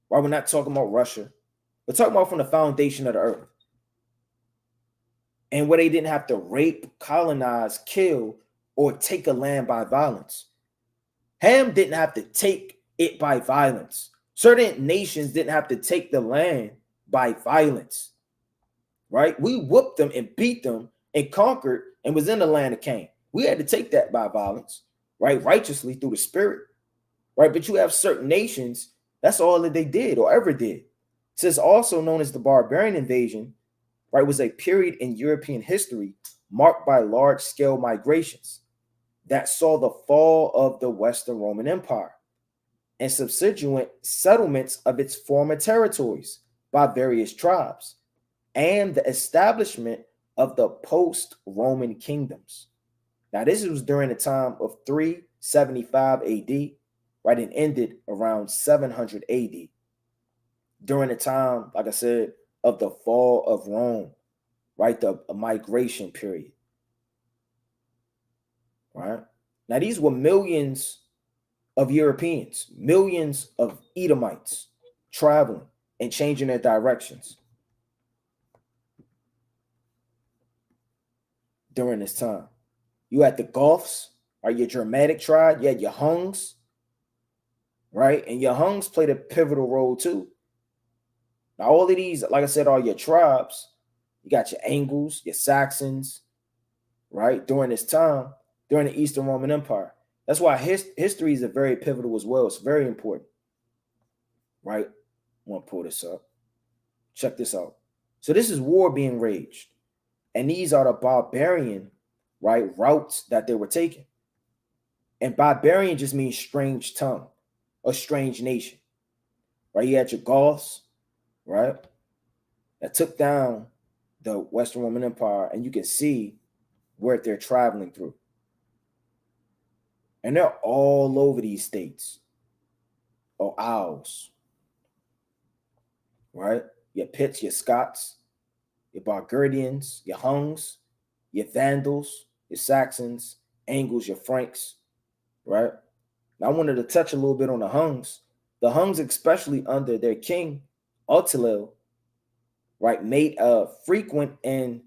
right? We're not talking about Russia. We're talking about from the foundation of the earth. And where they didn't have to rape, colonize, kill, or take a land by violence. Ham didn't have to take it by violence. Certain nations didn't have to take the land by violence, right? We whooped them and beat them and conquered and was in the land of Canaan. We had to take that by violence, right? Righteously through the spirit, right? But you have certain nations, that's all that they did or ever did. It says also known as the Barbarian invasion, right, was a period in European history marked by large-scale migrations that saw the fall of the Western Roman Empire and subsequent settlements of its former territories by various tribes, and the establishment of the post-Roman kingdoms. Now, this was during the time of 375 AD, right, and ended around 700 AD. During the time, like I said, of the fall of Rome, right, the migration period, right? Now, these were millions of Europeans, millions of Edomites traveling and changing their directions during this time. You had the Goths, right, your Germanic tribe, you had your Huns, right? And your Huns played a pivotal role too. Now, all of these, like I said, are your tribes. You got your Angles, your Saxons, right? During this time, during the Eastern Roman Empire. That's why history is very pivotal as well. It's very important, right? I want to pull this up. Check this out. So this is war being raged. And these are the barbarian, right, routes that they were taking. And barbarian just means strange tongue, a strange nation, right? You had your Goths, right, that took down the Western Roman Empire, and you can see where they're traveling through. And they're all over these states or Isles, right? Your Pits, your Scots, your Burgundians, your Huns, your Vandals, your Saxons, Angles, your Franks, right? Now, I wanted to touch a little bit on the Huns. The Huns, especially under their king, Attila, right, made a frequent and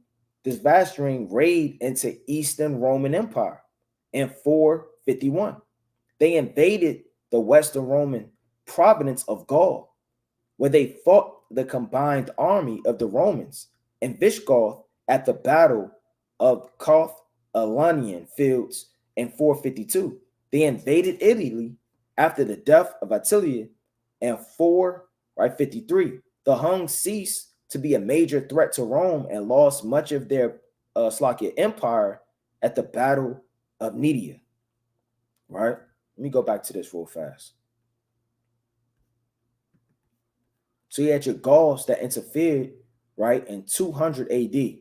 devastating raid into Eastern Roman Empire in 451. They invaded the Western Roman province of Gaul, where they fought the combined army of the Romans and Visigoth at the Battle of Carthalonian Fields in 452. They invaded Italy after the death of Attila in 453. The Huns ceased to be a major threat to Rome and lost much of their empire at the Battle of Nidia. Right? Let me go back to this real fast. So you had your Gauls that interfered, right, in 200 AD.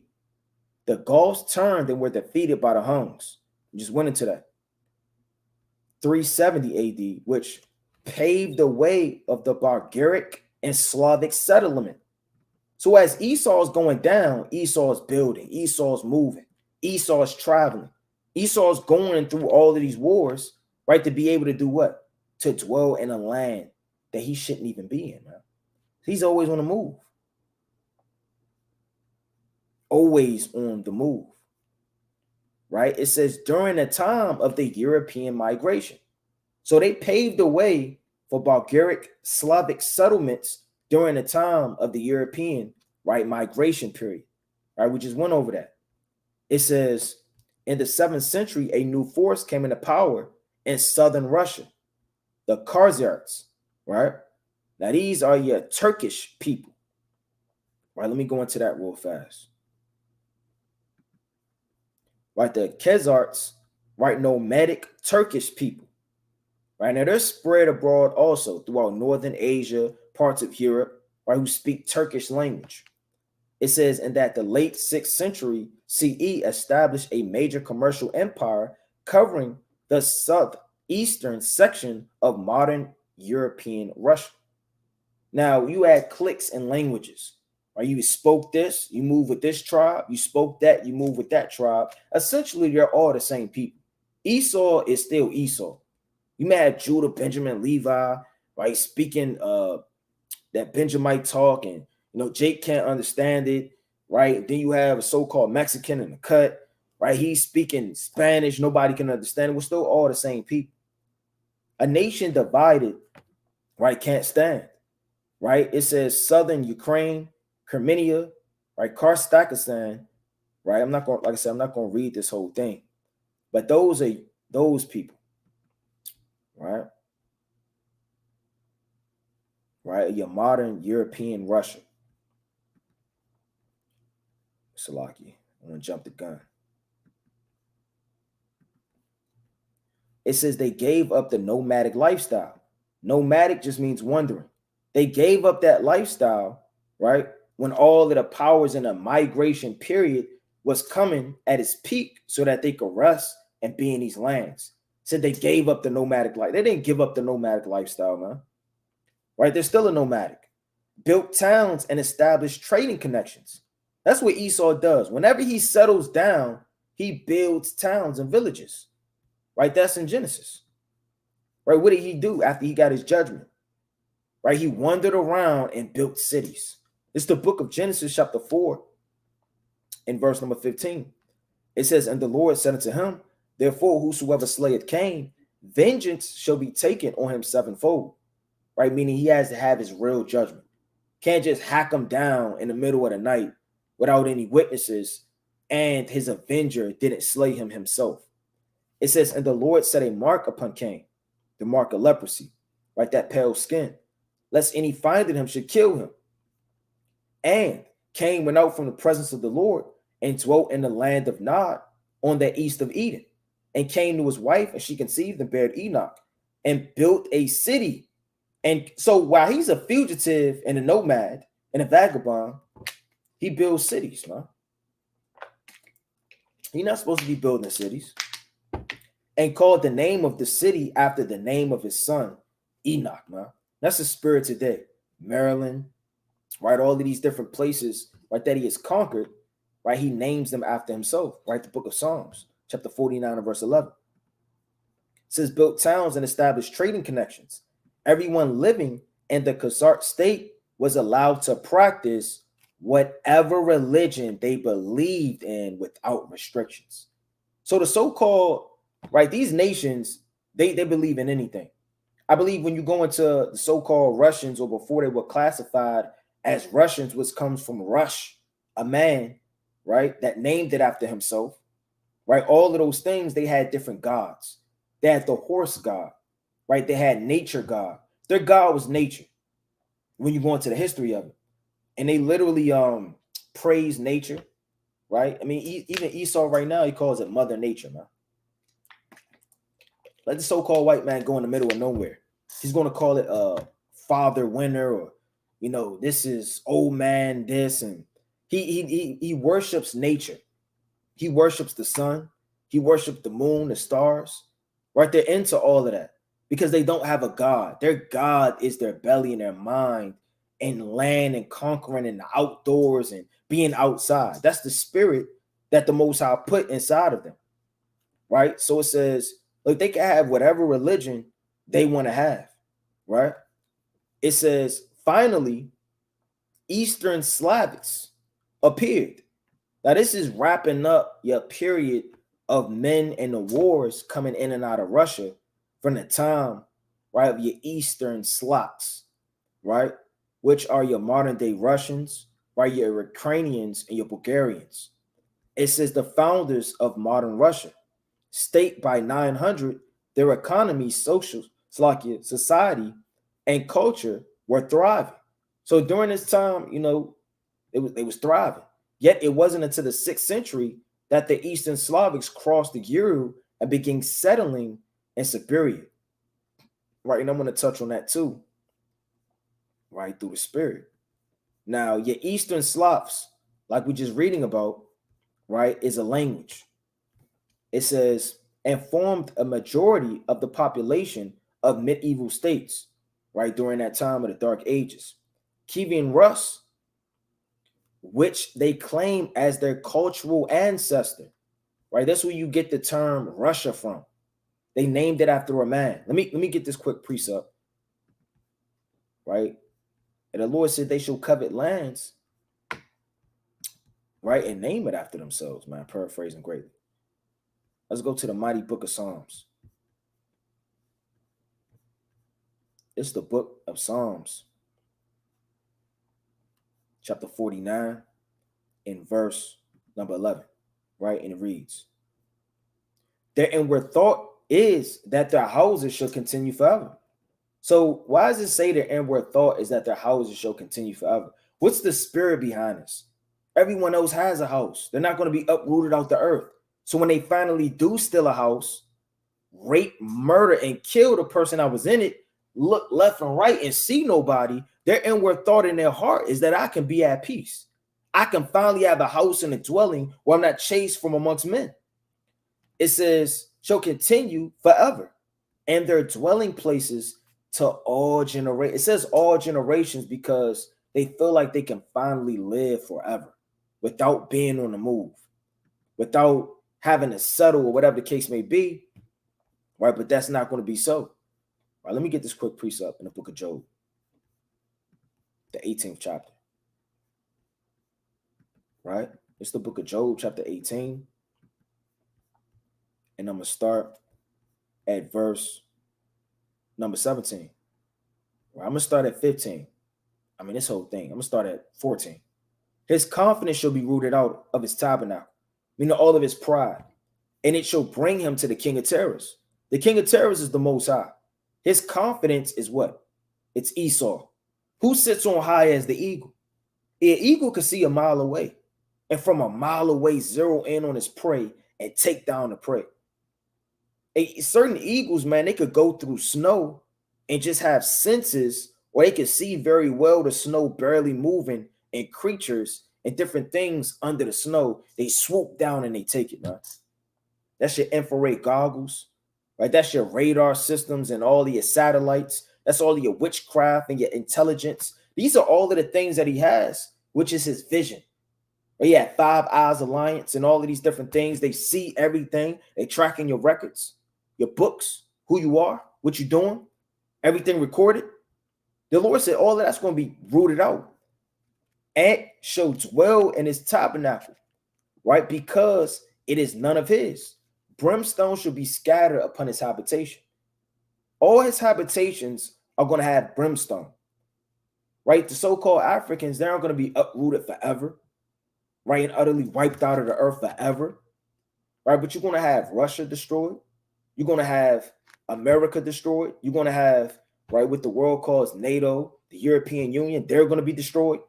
The Gauls turned and were defeated by the Huns. We just went into that. 370 AD, which paved the way of the barbaric and Slavic settlement. So as Esau is going down, Esau is building, Esau is moving, Esau is traveling, Esau is going through all of these wars, right, to be able to do what? To dwell in a land that he shouldn't even be in, man. He's always on the move. Always on the move, right? It says during the time of the European migration. So they paved the way for barbaric Slavic settlements during the time of the European, right, migration period, right? We just went over that. It says in the 7th century, a new force came into power in southern Russia, the Khazars, right? Now, these are your Turkish people, right? Let me go into that real fast. Right, the Khazars, right, nomadic Turkish people, right? Now, they're spread abroad also throughout Northern Asia, parts of Europe, right, who speak Turkish language. It says in that the late 6th century CE established a major commercial empire covering the southeastern section of modern European Russia. Now, you had cliques and languages. Right? You spoke this, you move with this tribe. You spoke that, you move with that tribe. Essentially, they're all the same people. Esau is still Esau. You may have Judah, Benjamin, Levi, right, speaking that Benjamite talk, and Jake can't understand it, right? Then you have a so-called Mexican in the cut, right? He's speaking Spanish, nobody can understand it. We're still all the same people. A nation divided, right, can't stand, right? It says southern Ukraine, Crimea, right? Karstakistan, right? I'm not going, like I said, I'm not going to read this whole thing, but those are those people, right? Right? Your modern European Russia. Salaki, I'm going to jump the gun. It says they gave up the nomadic lifestyle. Nomadic just means wandering. They gave up that lifestyle, right? When all of the powers in a migration period was coming at its peak so that they could rest and be in these lands. Said they gave up the nomadic life. They didn't give up the nomadic lifestyle, man. Right? They're still a nomadic. Built towns and established trading connections. That's what Esau does. Whenever he settles down, he builds towns and villages. Right? That's in Genesis. Right? What did he do after he got his judgment? Right? He wandered around and built cities. It's the book of Genesis, chapter 4, in verse number 15. It says, and the Lord said unto him, therefore, whosoever slayeth Cain, vengeance shall be taken on him sevenfold. Right? Meaning he has to have his real judgment. Can't just hack him down in the middle of the night without any witnesses, and his avenger didn't slay him himself. It says, and the Lord set a mark upon Cain, the mark of leprosy, right? That pale skin, lest any finding him should kill him. And Cain went out from the presence of the Lord and dwelt in the land of Nod on the east of Eden. And Cain knew his wife, and she conceived and bare Enoch, and built a city. And so while he's a fugitive and a nomad and a vagabond, he builds cities, man. He's not supposed to be building cities. And called the name of the city after the name of his son, Enoch, man. That's the spirit today. Maryland, right? All of these different places, right, that he has conquered, right? He names them after himself, right? The book of Psalms, chapter 49 and verse 11. It says, built towns and established trading connections. Everyone living in the Khazar state was allowed to practice whatever religion they believed in without restrictions. So the so-called, right, these nations, they believe in anything. I believe when you go into the so-called Russians, or before they were classified as Russians, which comes from Rush, a man, right, that named it after himself, right? All of those things, they had different gods. They had the horse god, right? They had nature god. Their god was nature when you go into the history of it. And they literally praise nature, right? I mean, even Esau right now, he calls it Mother Nature, man. Let the so-called white man go in the middle of nowhere. He's going to call it Father Winter, or, you know, this is old man this, and he worships nature. He worships the sun. He worships the moon, the stars, right? They're into all of that because they don't have a God. Their God is their belly and their mind and land and conquering and the outdoors and being outside. That's the spirit that the Most High put inside of them, right? So it says, look, they can have whatever religion they want to have, right? It says, finally, Eastern Slavics appeared. Now, this is wrapping up your period of men and the wars coming in and out of Russia from the time, right, of your Eastern Slavs, right, which are your modern day Russians, right, your Ukrainians and your Bulgarians. It says the founders of modern Russia state by 900, their economy, social, society, and culture were thriving. So during this time, you know, it was thriving. Yet it wasn't until the 6th century that the Eastern Slavics crossed the Ural and began settling in Siberia. Right, and I'm going to touch on that too, right, through the spirit. Now, your Eastern Slavs, like we're just reading about, right, is a language. It says, and formed a majority of the population of medieval states, right, during that time of the Dark Ages. Kievan Rus, which they claim as their cultural ancestor, right? That's where you get the term Russia from. They named it after a man. Let me get this quick precept, right? And the Lord said they shall covet lands, right, and name it after themselves, man. Paraphrasing greatly. Let's go to the mighty book of Psalms. It's the book of Psalms. chapter 49 in verse number 11, right? And it reads, their inward thought is that their houses shall continue forever. So why does it say their inward thought is that their houses shall continue forever? What's the spirit behind this? Everyone else has a house. They're not going to be uprooted out the earth. So when they finally do steal a house, rape, murder, and kill the person that was in it, look left and right and see nobody, their inward thought in their heart is that I can be at peace. I can finally have a house and a dwelling where I'm not chased from amongst men. It says, shall continue forever, and their dwelling places to all generations. It says all generations because they feel like they can finally live forever without being on the move, without having to settle or whatever the case may be, right? But that's not going to be so. All right, let me get this quick precept in the book of Job, the 18th chapter, right? It's the book of Job, chapter 18, and I'm going to start at verse number 17. Right, I'm going to start at 15. I mean, this whole thing. I'm going to start at 14. His confidence shall be rooted out of his tabernacle, meaning all of his pride, and it shall bring him to the king of terrors. The king of terrors is the Most High. His confidence is what? It's Esau, who sits on high as the eagle. An eagle can see a mile away, and from a mile away, zero in on his prey and take down the prey. Certain eagles, man, they could go through snow and just have senses, or they could see very well the snow barely moving and creatures and different things under the snow. They swoop down and they take it, man. That's your infrared goggles, right? That's your radar systems and all of your satellites. That's all of your witchcraft and your intelligence. These are all of the things that he has, which is his vision. He had 5 Eyes Alliance and all of these different things. They see everything. They're tracking your records, your books, who you are, what you're doing, everything recorded. The Lord said all of that's going to be rooted out and shall dwell in his tabernacle, right? Because it is none of his. Brimstone shall be scattered upon his habitation. All his habitations are going to have brimstone, right? The so-called Africans, they're not going to be uprooted forever, right? And utterly wiped out of the earth forever, right? But you're going to have Russia destroyed. You're going to have America destroyed. You're going to have, right, what the world calls NATO, the European Union, they're going to be destroyed.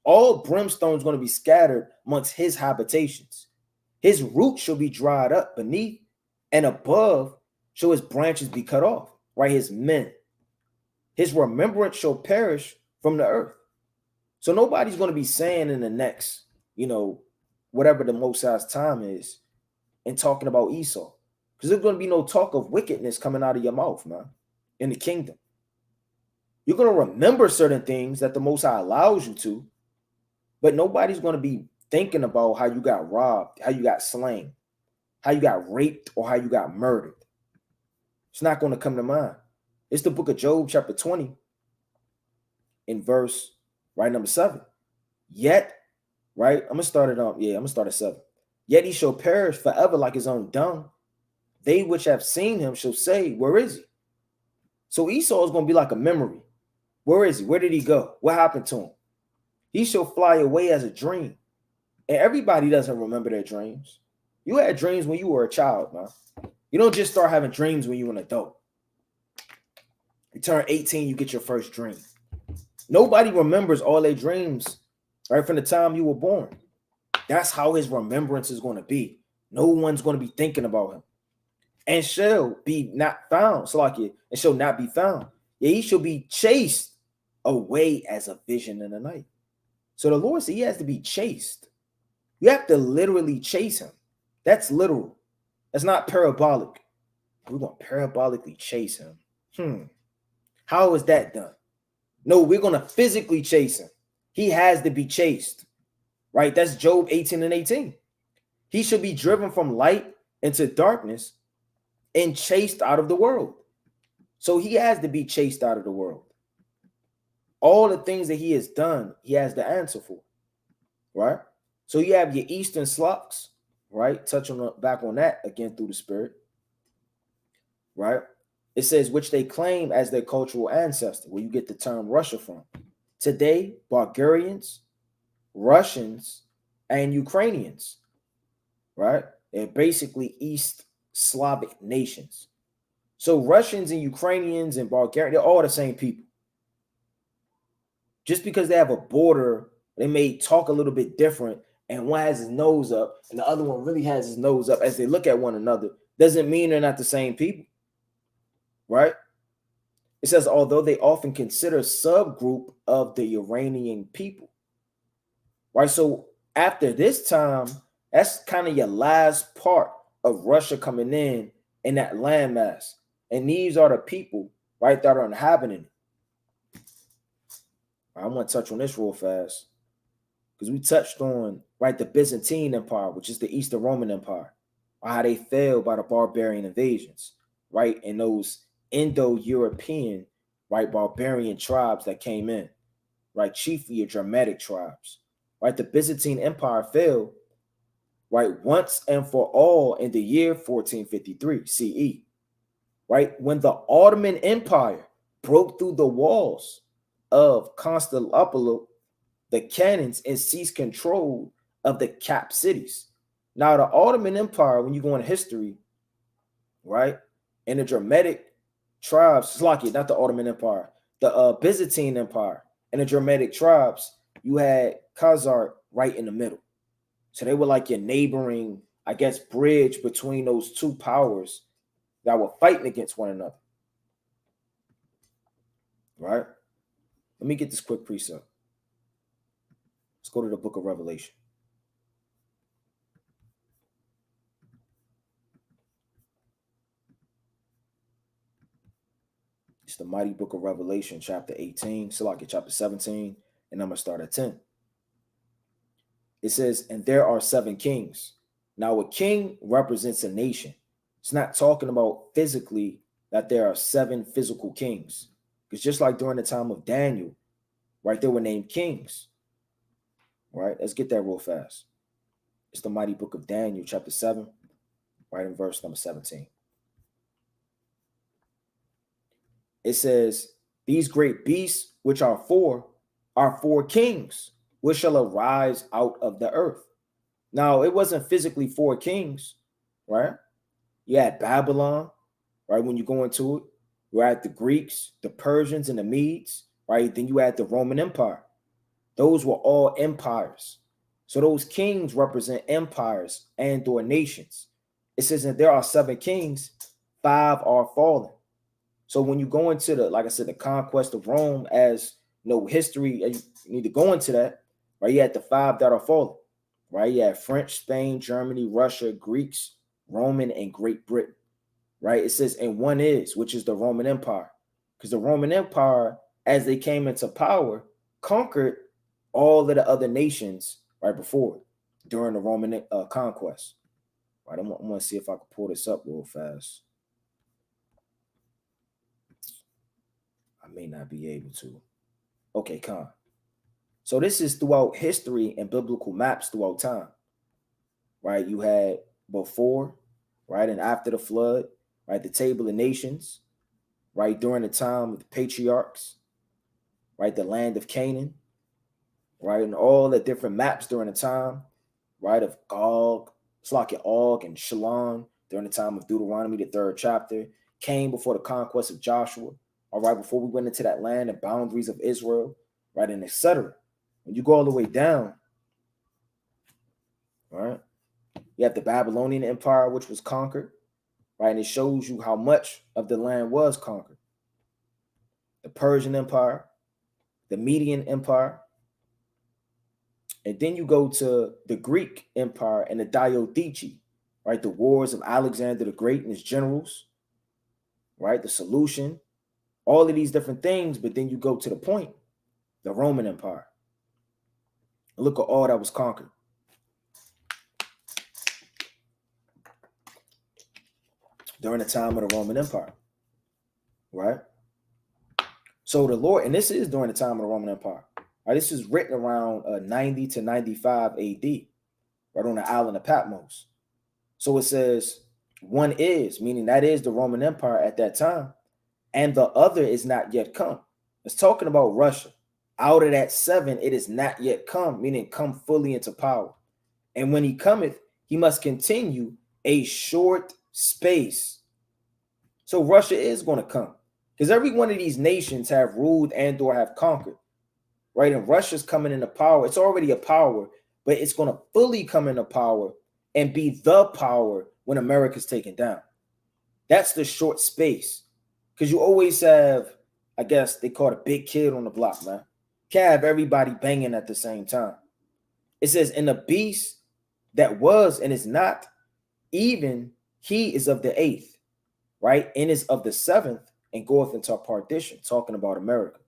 All brimstone is going to be scattered amongst his habitations. His roots shall be dried up beneath, and above shall his branches be cut off, right? His men. His remembrance shall perish from the earth. So nobody's going to be saying in the next, whatever the Most High's time is, and talking about Esau. Because there's going to be no talk of wickedness coming out of your mouth, man, in the kingdom. You're going to remember certain things that the Most High allows you to, but nobody's going to be thinking about how you got robbed, how you got slain, how you got raped, or how you got murdered. It's not going to come to mind. It's the book of Job, chapter 20, in verse, right, number 7. Yet, right, I'm going to start at 7. Yet he shall perish forever like his own dung. They which have seen him shall say, where is he? So Esau is going to be like a memory. Where is he? Where did he go? What happened to him? He shall fly away as a dream. And everybody doesn't remember their dreams. You had dreams when you were a child, man. You don't just start having dreams when you're an adult. You turn 18, you get your first dream. Nobody remembers all their dreams right from the time you were born. That's how his remembrance is going to be. No one's going to be thinking about him. And shall be not found. So like it, and shall not be found. Yeah, he shall be chased away as a vision in the night. So the Lord said he has to be chased. You have to literally chase him. That's literal. That's not parabolic. We're going to parabolically chase him. How is that done? No, we're going to physically chase him. He has to be chased. Right? That's Job 18 and 18. He should be driven from light into darkness and chased out of the world. So he has to be chased out of the world. All the things that he has done, he has the answer for. Right? So you have your Eastern slocks, right? Touching back on that again through the Spirit. Right? It says, which they claim as their cultural ancestor, where you get the term Russia from. Today, Bulgarians, Russians, and Ukrainians, right? They're basically East Slavic nations. So Russians and Ukrainians and Bulgarians, they're all the same people. Just because they have a border, they may talk a little bit different, and one has his nose up and the other one really has his nose up as they look at one another, doesn't mean they're not the same people, right? It says, although they often consider subgroup of the Iranian people, right? So after this time, that's kind of your last part of Russia coming in that landmass. And these are the people, right, that are inhabiting it. I want to touch on this real fast because we touched on, right, the Byzantine Empire, which is the Eastern Roman Empire, or how they fell by the barbarian invasions, right, and those Indo-European, right, barbarian tribes that came in, right, chiefly your Germanic tribes, right. The Byzantine Empire fell, right, once and for all in the year 1453 CE, right, when the Ottoman Empire broke through the walls of Constantinople, the cannons, and seized control of the capped cities. Now, the Ottoman Empire, when you go into history, right, and the Germanic tribes, Slovakia, not the Ottoman Empire, the Byzantine Empire and the Germanic tribes, you had Khazar right in the middle. So they were like your neighboring, I guess, bridge between those two powers that were fighting against one another, right? Let me get this quick precept. Let's go to the book of Revelation. It's the mighty book of Revelation, chapter 18, Salakia, chapter 17, and I'm going to start at 10. It says, and there are 7 kings. Now, a king represents a nation. It's not talking about physically that there are 7 physical kings. Because just like during the time of Daniel, right, they were named kings. Right? Let's get that real fast. It's the mighty book of Daniel, chapter 7, right in verse number 17. It says, these great beasts, which are 4 kings, which shall arise out of the earth. Now, it wasn't physically 4 kings, right? You had Babylon, right? When you go into it, you had the Greeks, the Persians, and the Medes, right? Then you had the Roman Empire. Those were all empires. So those kings represent empires and or nations. It says that there are 7 kings, 5 are fallen. So when you go into the, like I said, the conquest of Rome, as history, you need to go into that, right? You had the 5 that are fallen, right? You had French, Spain, Germany, Russia, Greeks, Roman, and Great Britain, right? It says, and one is, which is the Roman Empire, because the Roman Empire, as they came into power, conquered all of the other nations right before it, during the Roman conquest. Right, I'm going to see if I can pull this up real fast. I may not be able to. Okay, Con. So this is throughout history and biblical maps throughout time. Right, you had before, right, and after the flood, right, the table of nations, right, during the time of the patriarchs, right, the land of Canaan, right, and all the different maps during the time, right, of Gog, Slakia, Og, and Shalom during the time of Deuteronomy, the 3rd chapter, came before the conquest of Joshua, all right, before we went into that land and boundaries of Israel, right, and etc. When you go all the way down, right, you have the Babylonian Empire, which was conquered, right, and it shows you how much of the land was conquered. The Persian Empire, the Median Empire, and then you go to the Greek Empire and the Diadochi, right? The wars of Alexander the Great and his generals, right? The solution, all of these different things. But then you go to the point, the Roman Empire. And look at all that was conquered. During the time of the Roman Empire, right? So the Lord, and this is during the time of the Roman Empire. Right? This is written around 90 to 95 AD, right on the island of Patmos. So it says, one is, meaning that is the Roman Empire at that time, and the other is not yet come. It's talking about Russia. out of that 7, it is not yet come, meaning come fully into power. And when he cometh, he must continue a short space. So Russia is going to come, because every one of these nations have ruled and or have conquered, right? And Russia's coming into power. It's already a power, but it's going to fully come into power and be the power when America's taken down. That's the short space, because you always have, I guess they call it a big kid on the block, man. Can't have everybody banging at the same time. It says, and the beast that was and is not, even he is of the 8th, right? And is of the 7th, and goeth into perdition, talking about America.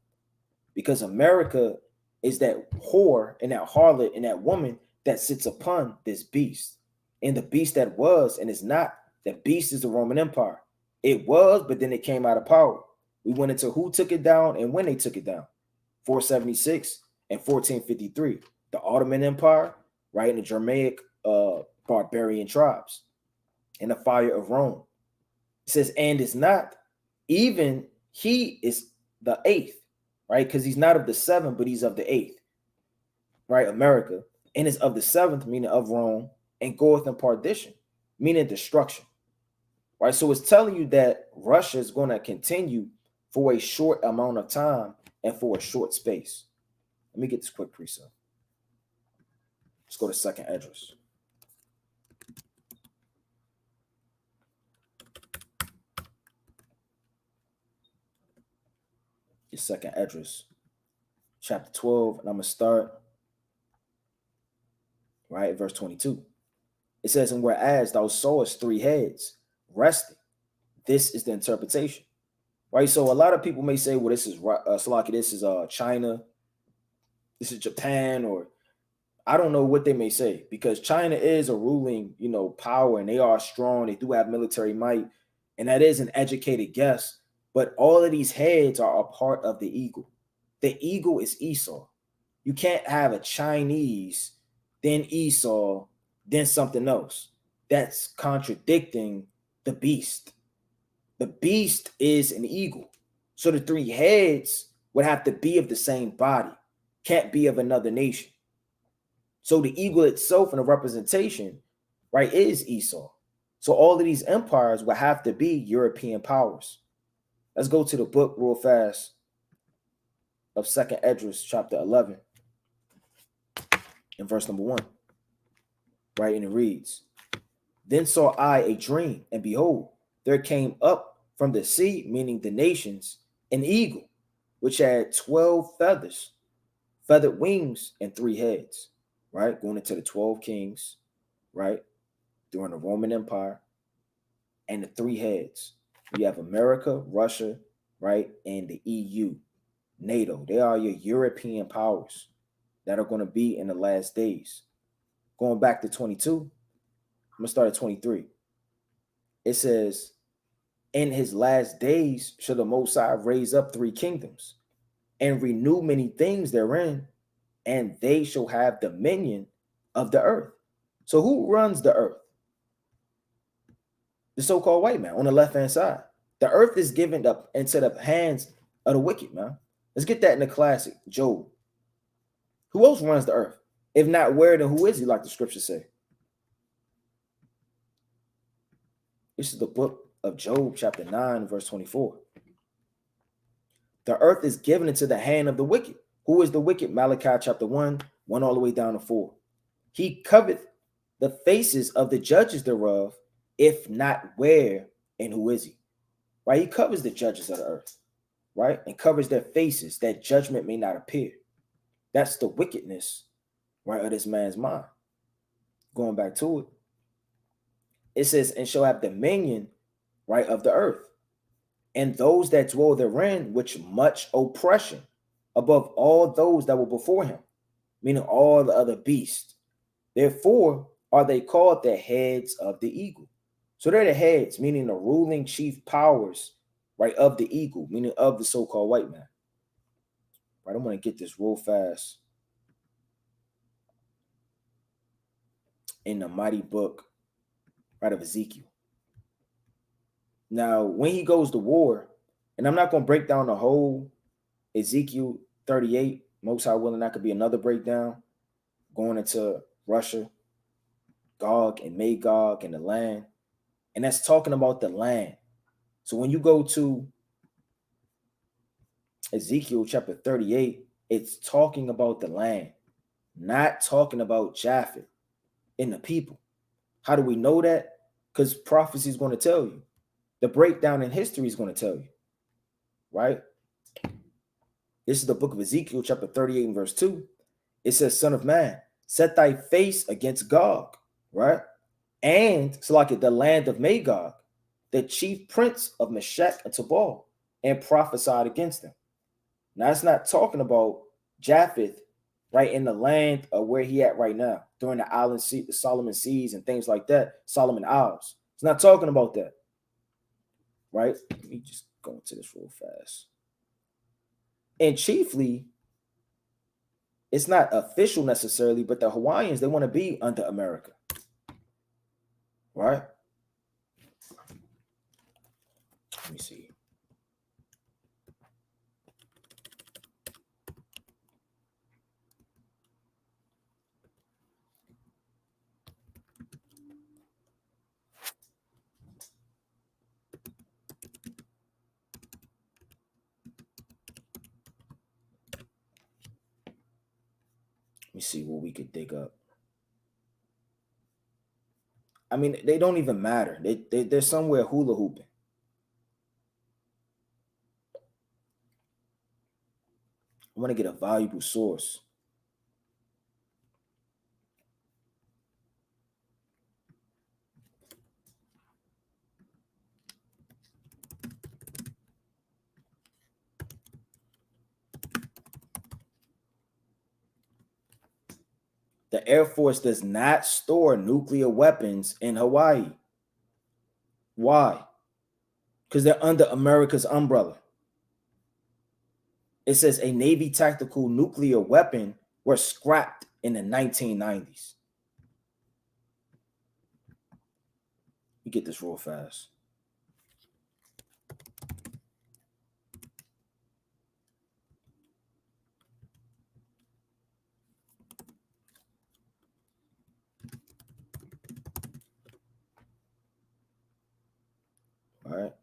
Because America is that whore and that harlot and that woman that sits upon this beast. And the beast that was and is not, that beast is the Roman Empire. It was, but then it came out of power. We went into who took it down and when they took it down. 476 and 1453. The Ottoman Empire, right? And the Germanic barbarian tribes. And the fire of Rome. It says, and is not, even he is the 8th, right? Because he's not of the 7th, but he's of the 8th, right? America. And is of the 7th, meaning of Rome, and goeth in perdition, meaning destruction, right? So it's telling you that Russia is going to continue for a short amount of time and for a short space. Let me get this quick precept. Let's go to 2nd Esdras. It's 2nd Esdras, chapter 12, and I'm going to start right at verse 22. It says, and whereas thou sawest 3 heads resting, this is the interpretation, right? So a lot of people may say, well, this is Salaki, this is China, this is Japan, or I don't know what they may say, because China is a ruling, power, and they are strong. They do have military might, and that is an educated guess. But all of these heads are a part of the eagle. The eagle is Esau. You can't have a Chinese, then Esau, then something else. That's contradicting the beast. The beast is an eagle. So the 3 heads would have to be of the same body, can't be of another nation. So the eagle itself and the representation, right, is Esau. So all of these empires will have to be European powers. Let's go to the book real fast of 2nd Esdras, chapter 11, and verse number 1. Right, and it reads, then saw I a dream, and behold, there came up from the sea, meaning the nations, an eagle, which had 12 feathers, feathered wings, and 3 heads. Right, going into the 12 kings, right, during the Roman Empire, and the 3 heads. You have America, Russia, right, and the EU, NATO. They are your European powers that are going to be in the last days. Going back to 22, I'm going to start at 23. It says, in his last days shall the Most High raise up 3 kingdoms and renew many things therein, and they shall have dominion of the earth. So who runs the earth? The so-called white man on the left-hand side. The earth is given up into the hands of the wicked, man. Let's get that in the classic, Job. Who else runs the earth? If not where, then who is he, like the scriptures say? This is the book of Job, chapter 9, verse 24. The earth is given into the hand of the wicked. Who is the wicked? Malachi chapter 1 all the way down to 4. He coveteth the faces of the judges thereof, if not where, and who is he? Right? He covers the judges of the earth, right? And covers their faces, that judgment may not appear. That's the wickedness, right, of this man's mind. Going back to it, it says, and shall have dominion, right, of the earth, and those that dwell therein, which much oppression above all those that were before him, meaning all the other beasts. Therefore are they called the heads of the eagle. So they're the heads, meaning the ruling chief powers, right, of the eagle, meaning of the so-called white man. Right, I'm going to get this real fast. In the mighty book, right, of Ezekiel. Now, when he goes to war, and I'm not going to break down the whole Ezekiel 38, Most High willing, that could be another breakdown going into Russia, Gog and Magog and the land. And that's talking about the land. So when you go to Ezekiel chapter 38, it's talking about the land, not talking about Japheth and the people. How do we know that? Because prophecy is going to tell you. The breakdown in history is going to tell you, right? This is the book of Ezekiel chapter 38 and verse 2. It says, son of man, set thy face against Gog, right? And it's like the land of Magog, the chief prince of Meshech and Tubal, and prophesied against them. Now, it's not talking about Japheth, right, in the land of where he at right now, during the island sea, the Solomon Seas and things like that, Solomon Isles. It's not talking about that, right? Let me just go into this real fast. And chiefly, it's not official necessarily, but the Hawaiians, they want to be under America, right? Let me see. Let me see what we could dig up. I mean, they don't even matter. They're somewhere hula hooping. I want to get a valuable source. The Air Force does not store nuclear weapons in Hawaii. Why? Because they're under America's umbrella. It says a Navy tactical nuclear weapon were scrapped in the 1990s. You get this real fast. All right.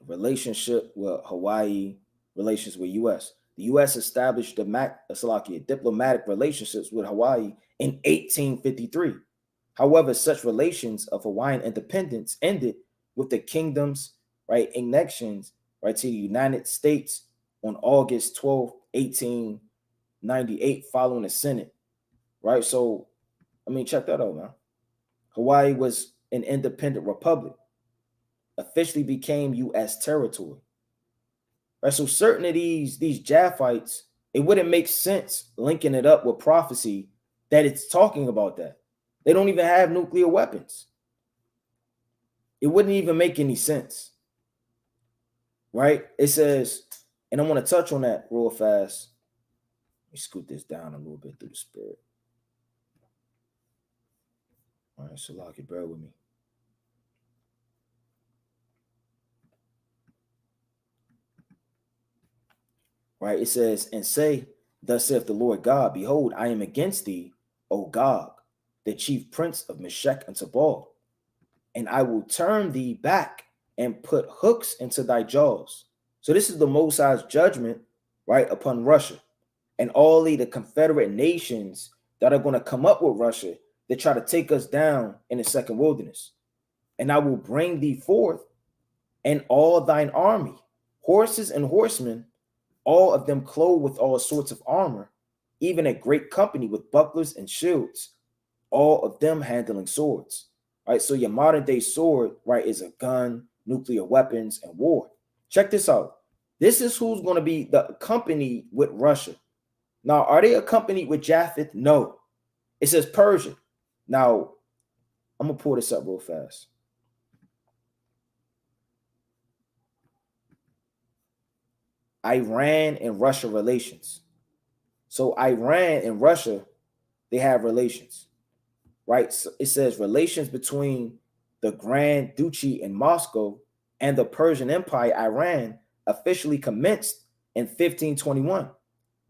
Relationship with Hawaii, relations with U.S. The U.S. established diplomatic relationships with Hawaii in 1853. However, such relations of Hawaiian independence ended with the kingdom's annexions to the United States on August 12, 1898, following the Senate. Right. So, I mean, check that out, man. Hawaii was an independent republic, officially became U.S. territory. Right. So certain of these Japhites, it wouldn't make sense linking it up with prophecy that it's talking about that. They don't even have nuclear weapons. It wouldn't even make any sense. Right? It says, and I want to touch on that real fast. Let me scoot this down a little bit through the spirit. All right, so Lockie, bear with me. Right? It says, and say, thus saith the Lord God, behold, I am against thee, O Gog, the chief prince of Meshech and Tubal, and I will turn thee back and put hooks into thy jaws. So this is the Most High's judgment, right, upon Russia and all the Confederate nations that are going to come up with Russia that try to take us down in the second wilderness. And I will bring thee forth and all thine army, horses and horsemen, all of them clothed with all sorts of armor, even a great company with bucklers and shields, all of them handling swords. Right, so your modern day sword, right, is a gun, nuclear weapons, and war. Check this out. This is who's going to be the company with Russia. Now, are they accompanied with Japheth? No. It says Persia. Now, I'm going to pull this up real fast. Iran and Russia relations. So Iran and Russia, they have relations. Right? So it says relations between the Grand Duchy in Moscow and the Persian Empire, Iran, officially commenced in 1521,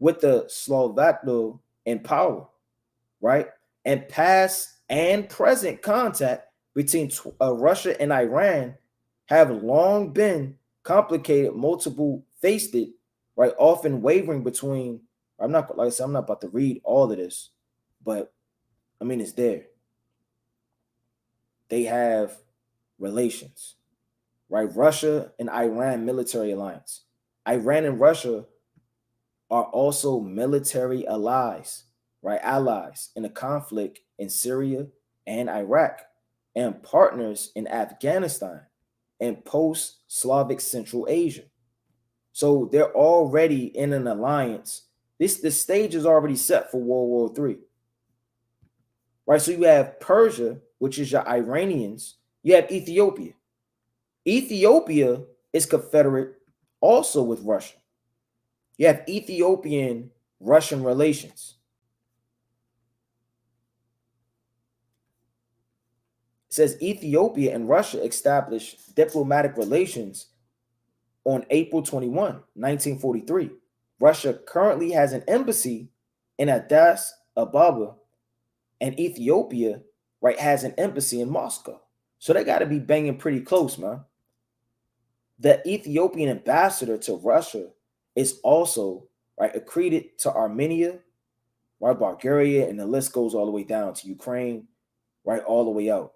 with the Slovak in power, right? And past and present contact between Russia and Iran have long been complicated, multiple faced it, right? Often wavering between. I'm not, like I said, I'm not about to read all of this, but I mean, it's there. They have relations, right? Russia and Iran military alliance. Iran and Russia are also military allies, right? Allies in the conflict in Syria and Iraq, and partners in Afghanistan and post-Slavic Central Asia. So they're already in an alliance. The stage is already set for World War III. Right? So you have Persia, which is your Iranians. You have Ethiopia. Ethiopia is Confederate also with Russia. You have Ethiopian-Russian relations. It says Ethiopia and Russia established diplomatic relations on April 21, 1943. Russia currently has an embassy in Addis Ababa, and Ethiopia, right, has an embassy in Moscow. So they got to be banging pretty close, man. The Ethiopian ambassador to Russia is also, right, accredited to Armenia, right, Bulgaria, and the list goes all the way down to Ukraine, right, all the way out.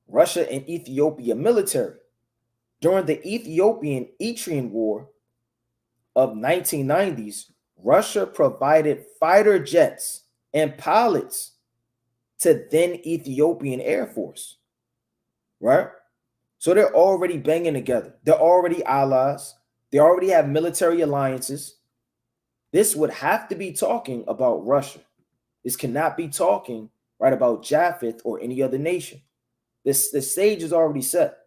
Russia and Ethiopia military. During the Ethiopian-Eritrean War of 1990s, Russia provided fighter jets and pilots to then Ethiopian Air Force, right? So they're already banging together. They're already allies. They already have military alliances. This would have to be talking about Russia. This cannot be talking, right, about Japheth or any other nation. The stage is already set.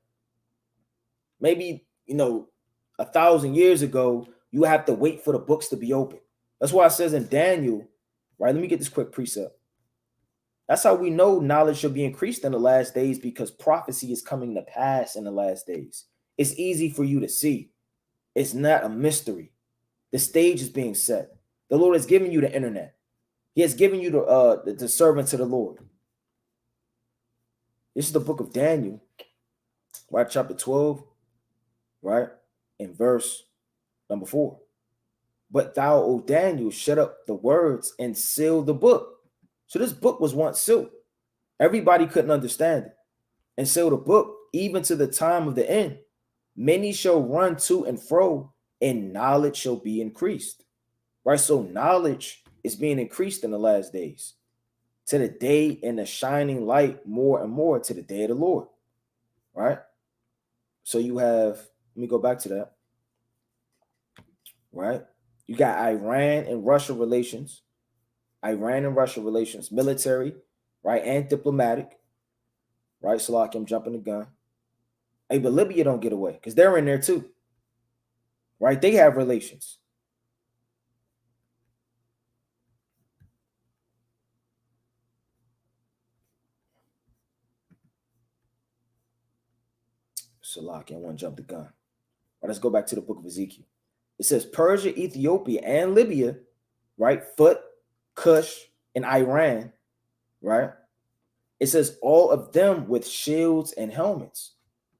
Maybe, 1,000 years ago, you have to wait for the books to be open. That's why it says in Daniel, right? Let me get this quick precept. That's how we know knowledge shall be increased in the last days, because prophecy is coming to pass in the last days. It's easy for you to see. It's not a mystery. The stage is being set. The Lord has given you the internet. He has given you the servants of the Lord. This is the book of Daniel, right? Chapter 12, right? In verse number 4. But thou, O Daniel, shut up the words and seal the book. So this book was once sealed. Everybody couldn't understand it. And seal the book, even to the time of the end. Many shall run to and fro, and knowledge shall be increased. Right? So knowledge is being increased in the last days, to the day and the shining light more and more to the day of the Lord. Right? So you have, let me go back to that. Right? You got Iran and Russia relations. Iran and Russia relations, military, right, and diplomatic, right? So like I'm jumping the gun. Hey, but Libya don't get away because they're in there too, right? They have relations. So like I want to jump the gun. Right, let's go back to the book of Ezekiel. It says Persia, Ethiopia, and Libya, right? Foot, Cush, and Iran, right? It says all of them with shields and helmets.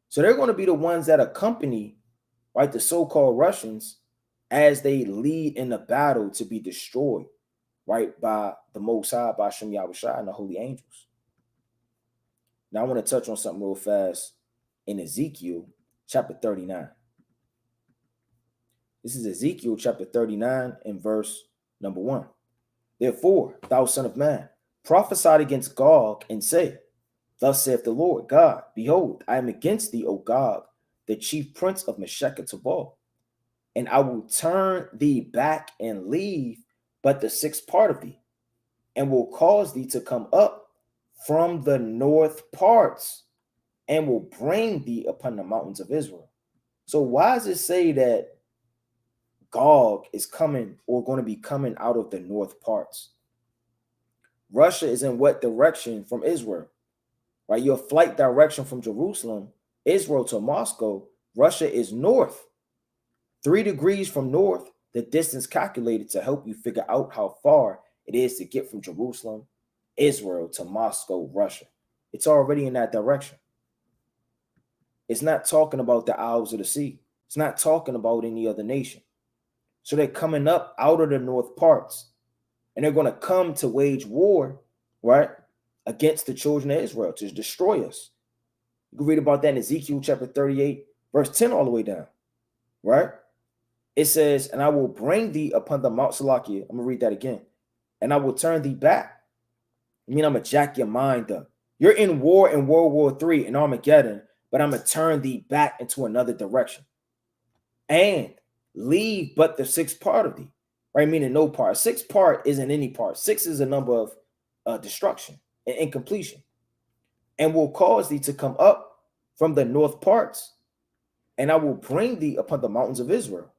So they're going to be the ones that accompany, right, the so-called Russians as they lead in the battle to be destroyed, right, by the Most High, by Shem Yahushua and the holy angels. Now I want to touch on something real fast in Ezekiel chapter 39. This is Ezekiel chapter 39 and verse number 1. Therefore, thou son of man, prophesy against Gog and say, thus saith the Lord God, behold, I am against thee, O Gog, the chief prince of Meshech and Tubal, and I will turn thee back and leave but the sixth part of thee, and will cause thee to come up from the north parts, and will bring thee upon the mountains of Israel. So why does it say that Gog is coming or going to be coming out of the north parts? Russia is in what direction from Israel? Right? Your flight direction from Jerusalem, Israel to Moscow, Russia is north. 3 degrees from north, the distance calculated to help you figure out how far it is to get from Jerusalem, Israel, to Moscow, Russia. It's already in that direction. It's not talking about the Isles of the Sea. It's not talking about any other nation. So they're coming up out of the north parts, and they're going to come to wage war, right, against the children of Israel to destroy us. You can read about that in Ezekiel chapter 38, verse 10 all the way down, right? It says, and I will bring thee upon the Mount Salakia. I'm going to read that again. And I will turn thee back. I mean, I'm going to jack your mind up. You're in war in World War III in Armageddon, but I'm going to turn thee back into another direction. And leave but the sixth part of thee, right? Meaning no part. Sixth part isn't any part. 6 is a number of destruction and incompletion. And will cause thee to come up from the north parts, and I will bring thee upon the mountains of Israel,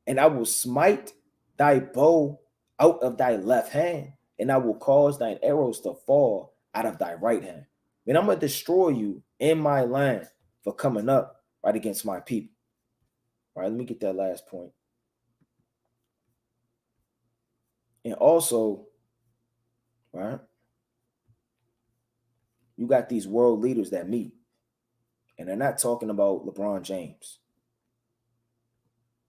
and I will smite thy bow out of thy left hand, and I will cause thine arrows to fall out of thy right hand. And I'm going to destroy you in my land for coming up right against my people. All right, let me get that last point. And also, right, you got these world leaders that meet, and they're not talking about LeBron James.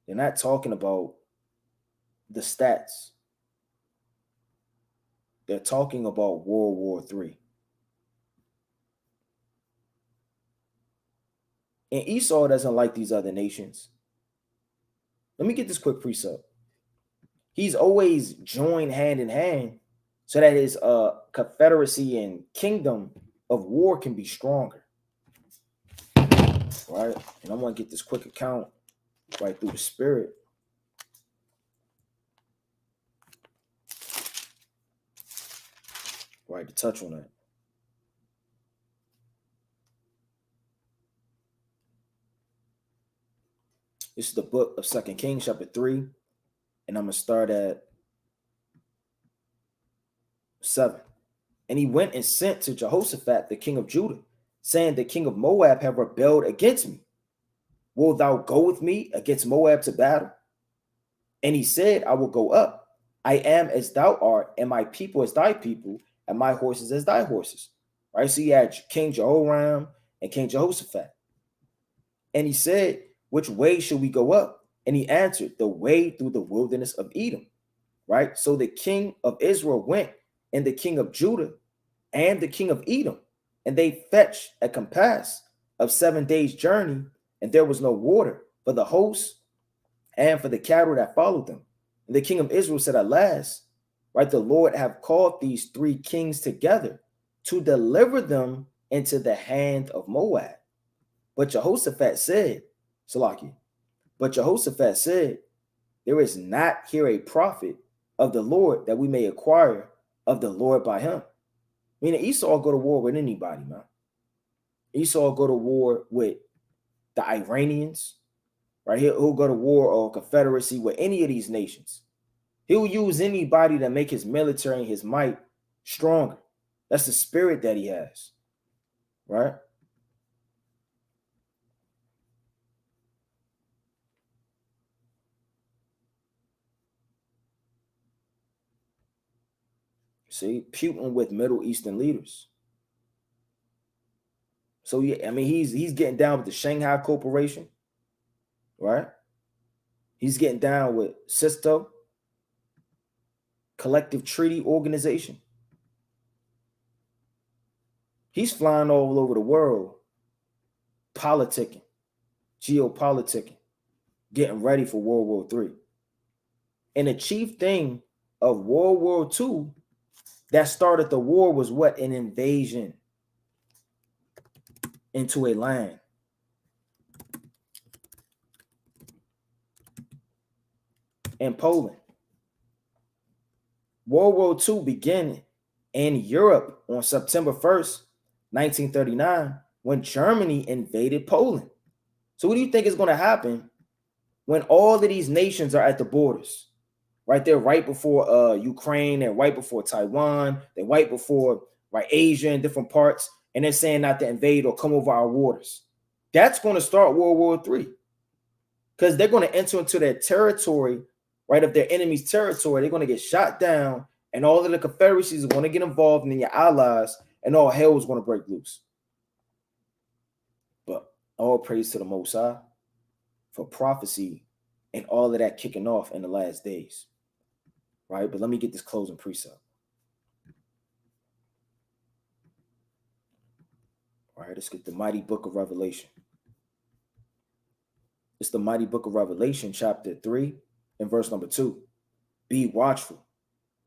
They're not talking about the stats. They're talking about World War III. And Esau doesn't like these other nations. Let me get this quick precept. He's always joined hand in hand so that his confederacy and kingdom of war can be stronger. Right? And I want to get this quick account right through the spirit. Right, to touch on that. This is the book of 2 Kings, chapter 3. And I'm going to start at 7. And he went and sent to Jehoshaphat, the king of Judah, saying, the king of Moab have rebelled against me. Wilt thou go with me against Moab to battle? And he said, I will go up. I am as thou art, and my people as thy people, and my horses as thy horses. Right? So you had King Jehoram and King Jehoshaphat. And he said, which way shall we go up? And he answered, the way through the wilderness of Edom. Right? So the king of Israel went, and the king of Judah, and the king of Edom, and they fetched a compass of 7 days' journey, and there was no water for the host and for the cattle that followed them. And the king of Israel said, alas, right, the Lord have called these 3 kings together to deliver them into the hand of Moab. But Jehoshaphat said, Salaki, but Jehoshaphat said, there is not here a prophet of the Lord that we may acquire of the Lord by him. Meaning Esau go to war with anybody, man. Esau go to war with the Iranians, right? He'll go to war or confederacy with any of these nations. He'll use anybody to make his military and his might stronger. That's the spirit that he has, right? See, Putin with Middle Eastern leaders. So yeah, I mean, he's getting down with the Shanghai Corporation, right? He's getting down with Sisto, Collective Treaty Organization. He's flying all over the world, politicking, geopoliticking, getting ready for World War III. And the chief thing of World War II that started the war was what? An invasion into a land. In Poland. World War II began in Europe on September 1st, 1939, when Germany invaded Poland. So what do you think is going to happen when all of these nations are at the borders? Right there, right before Ukraine, and right before Taiwan, they're right before Asia and different parts, and they're saying not to invade or come over our waters. That's going to start World War III. because they're going to enter into their territory, right? Of their enemy's territory, they're going to get shot down, and all of the Confederacies are going to get involved, and then your allies, and all hell is going to break loose. But all praise to the Most High for prophecy and all of that kicking off in the last days, right? But let me get this closing precept. All right, let's get the mighty book of Revelation. It's the mighty book of Revelation, chapter 3, and verse number 2. Be watchful,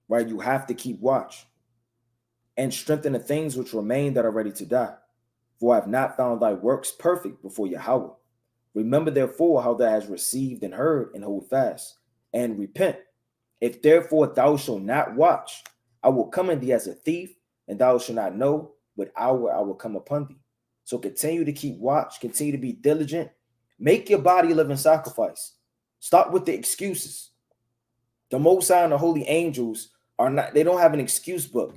right? You have to keep watch and strengthen the things which remain that are ready to die. For I have not found thy works perfect before Yahweh. Remember therefore how thou hast received and heard, and hold fast, and repent. If therefore thou shalt not watch, I will come in thee as a thief, and thou shalt not know what hour I will come upon thee. So continue to keep watch, continue to be diligent. Make your body a living sacrifice. Stop with the excuses. The Most High and the holy angels are not, they don't have an excuse book.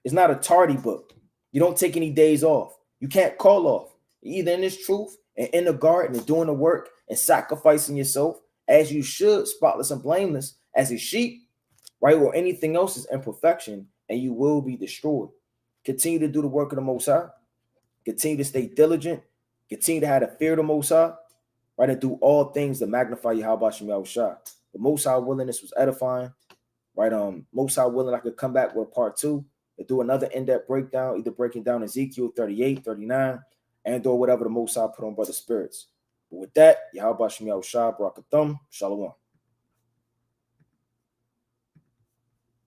It's not a tardy book. You don't take any days off. You can't call off. You're either in this truth and in the garden and doing the work and sacrificing yourself as you should, spotless and blameless, as a sheep, right? Or anything else is imperfection, and you will be destroyed. Continue to do the work of the Most High. Continue to stay diligent. Continue to have the fear of the Most High, right? And do all things to magnify Yahweh Shem Yahushua. The Most High willing, this was edifying, right? Most High willing, I could come back with part 2 and do another in-depth breakdown, either breaking down Ezekiel 38, 39, and or whatever the Most High put on brother spirits. But with that, Yahweh Shem Yahushua, Barakathum, Shalom.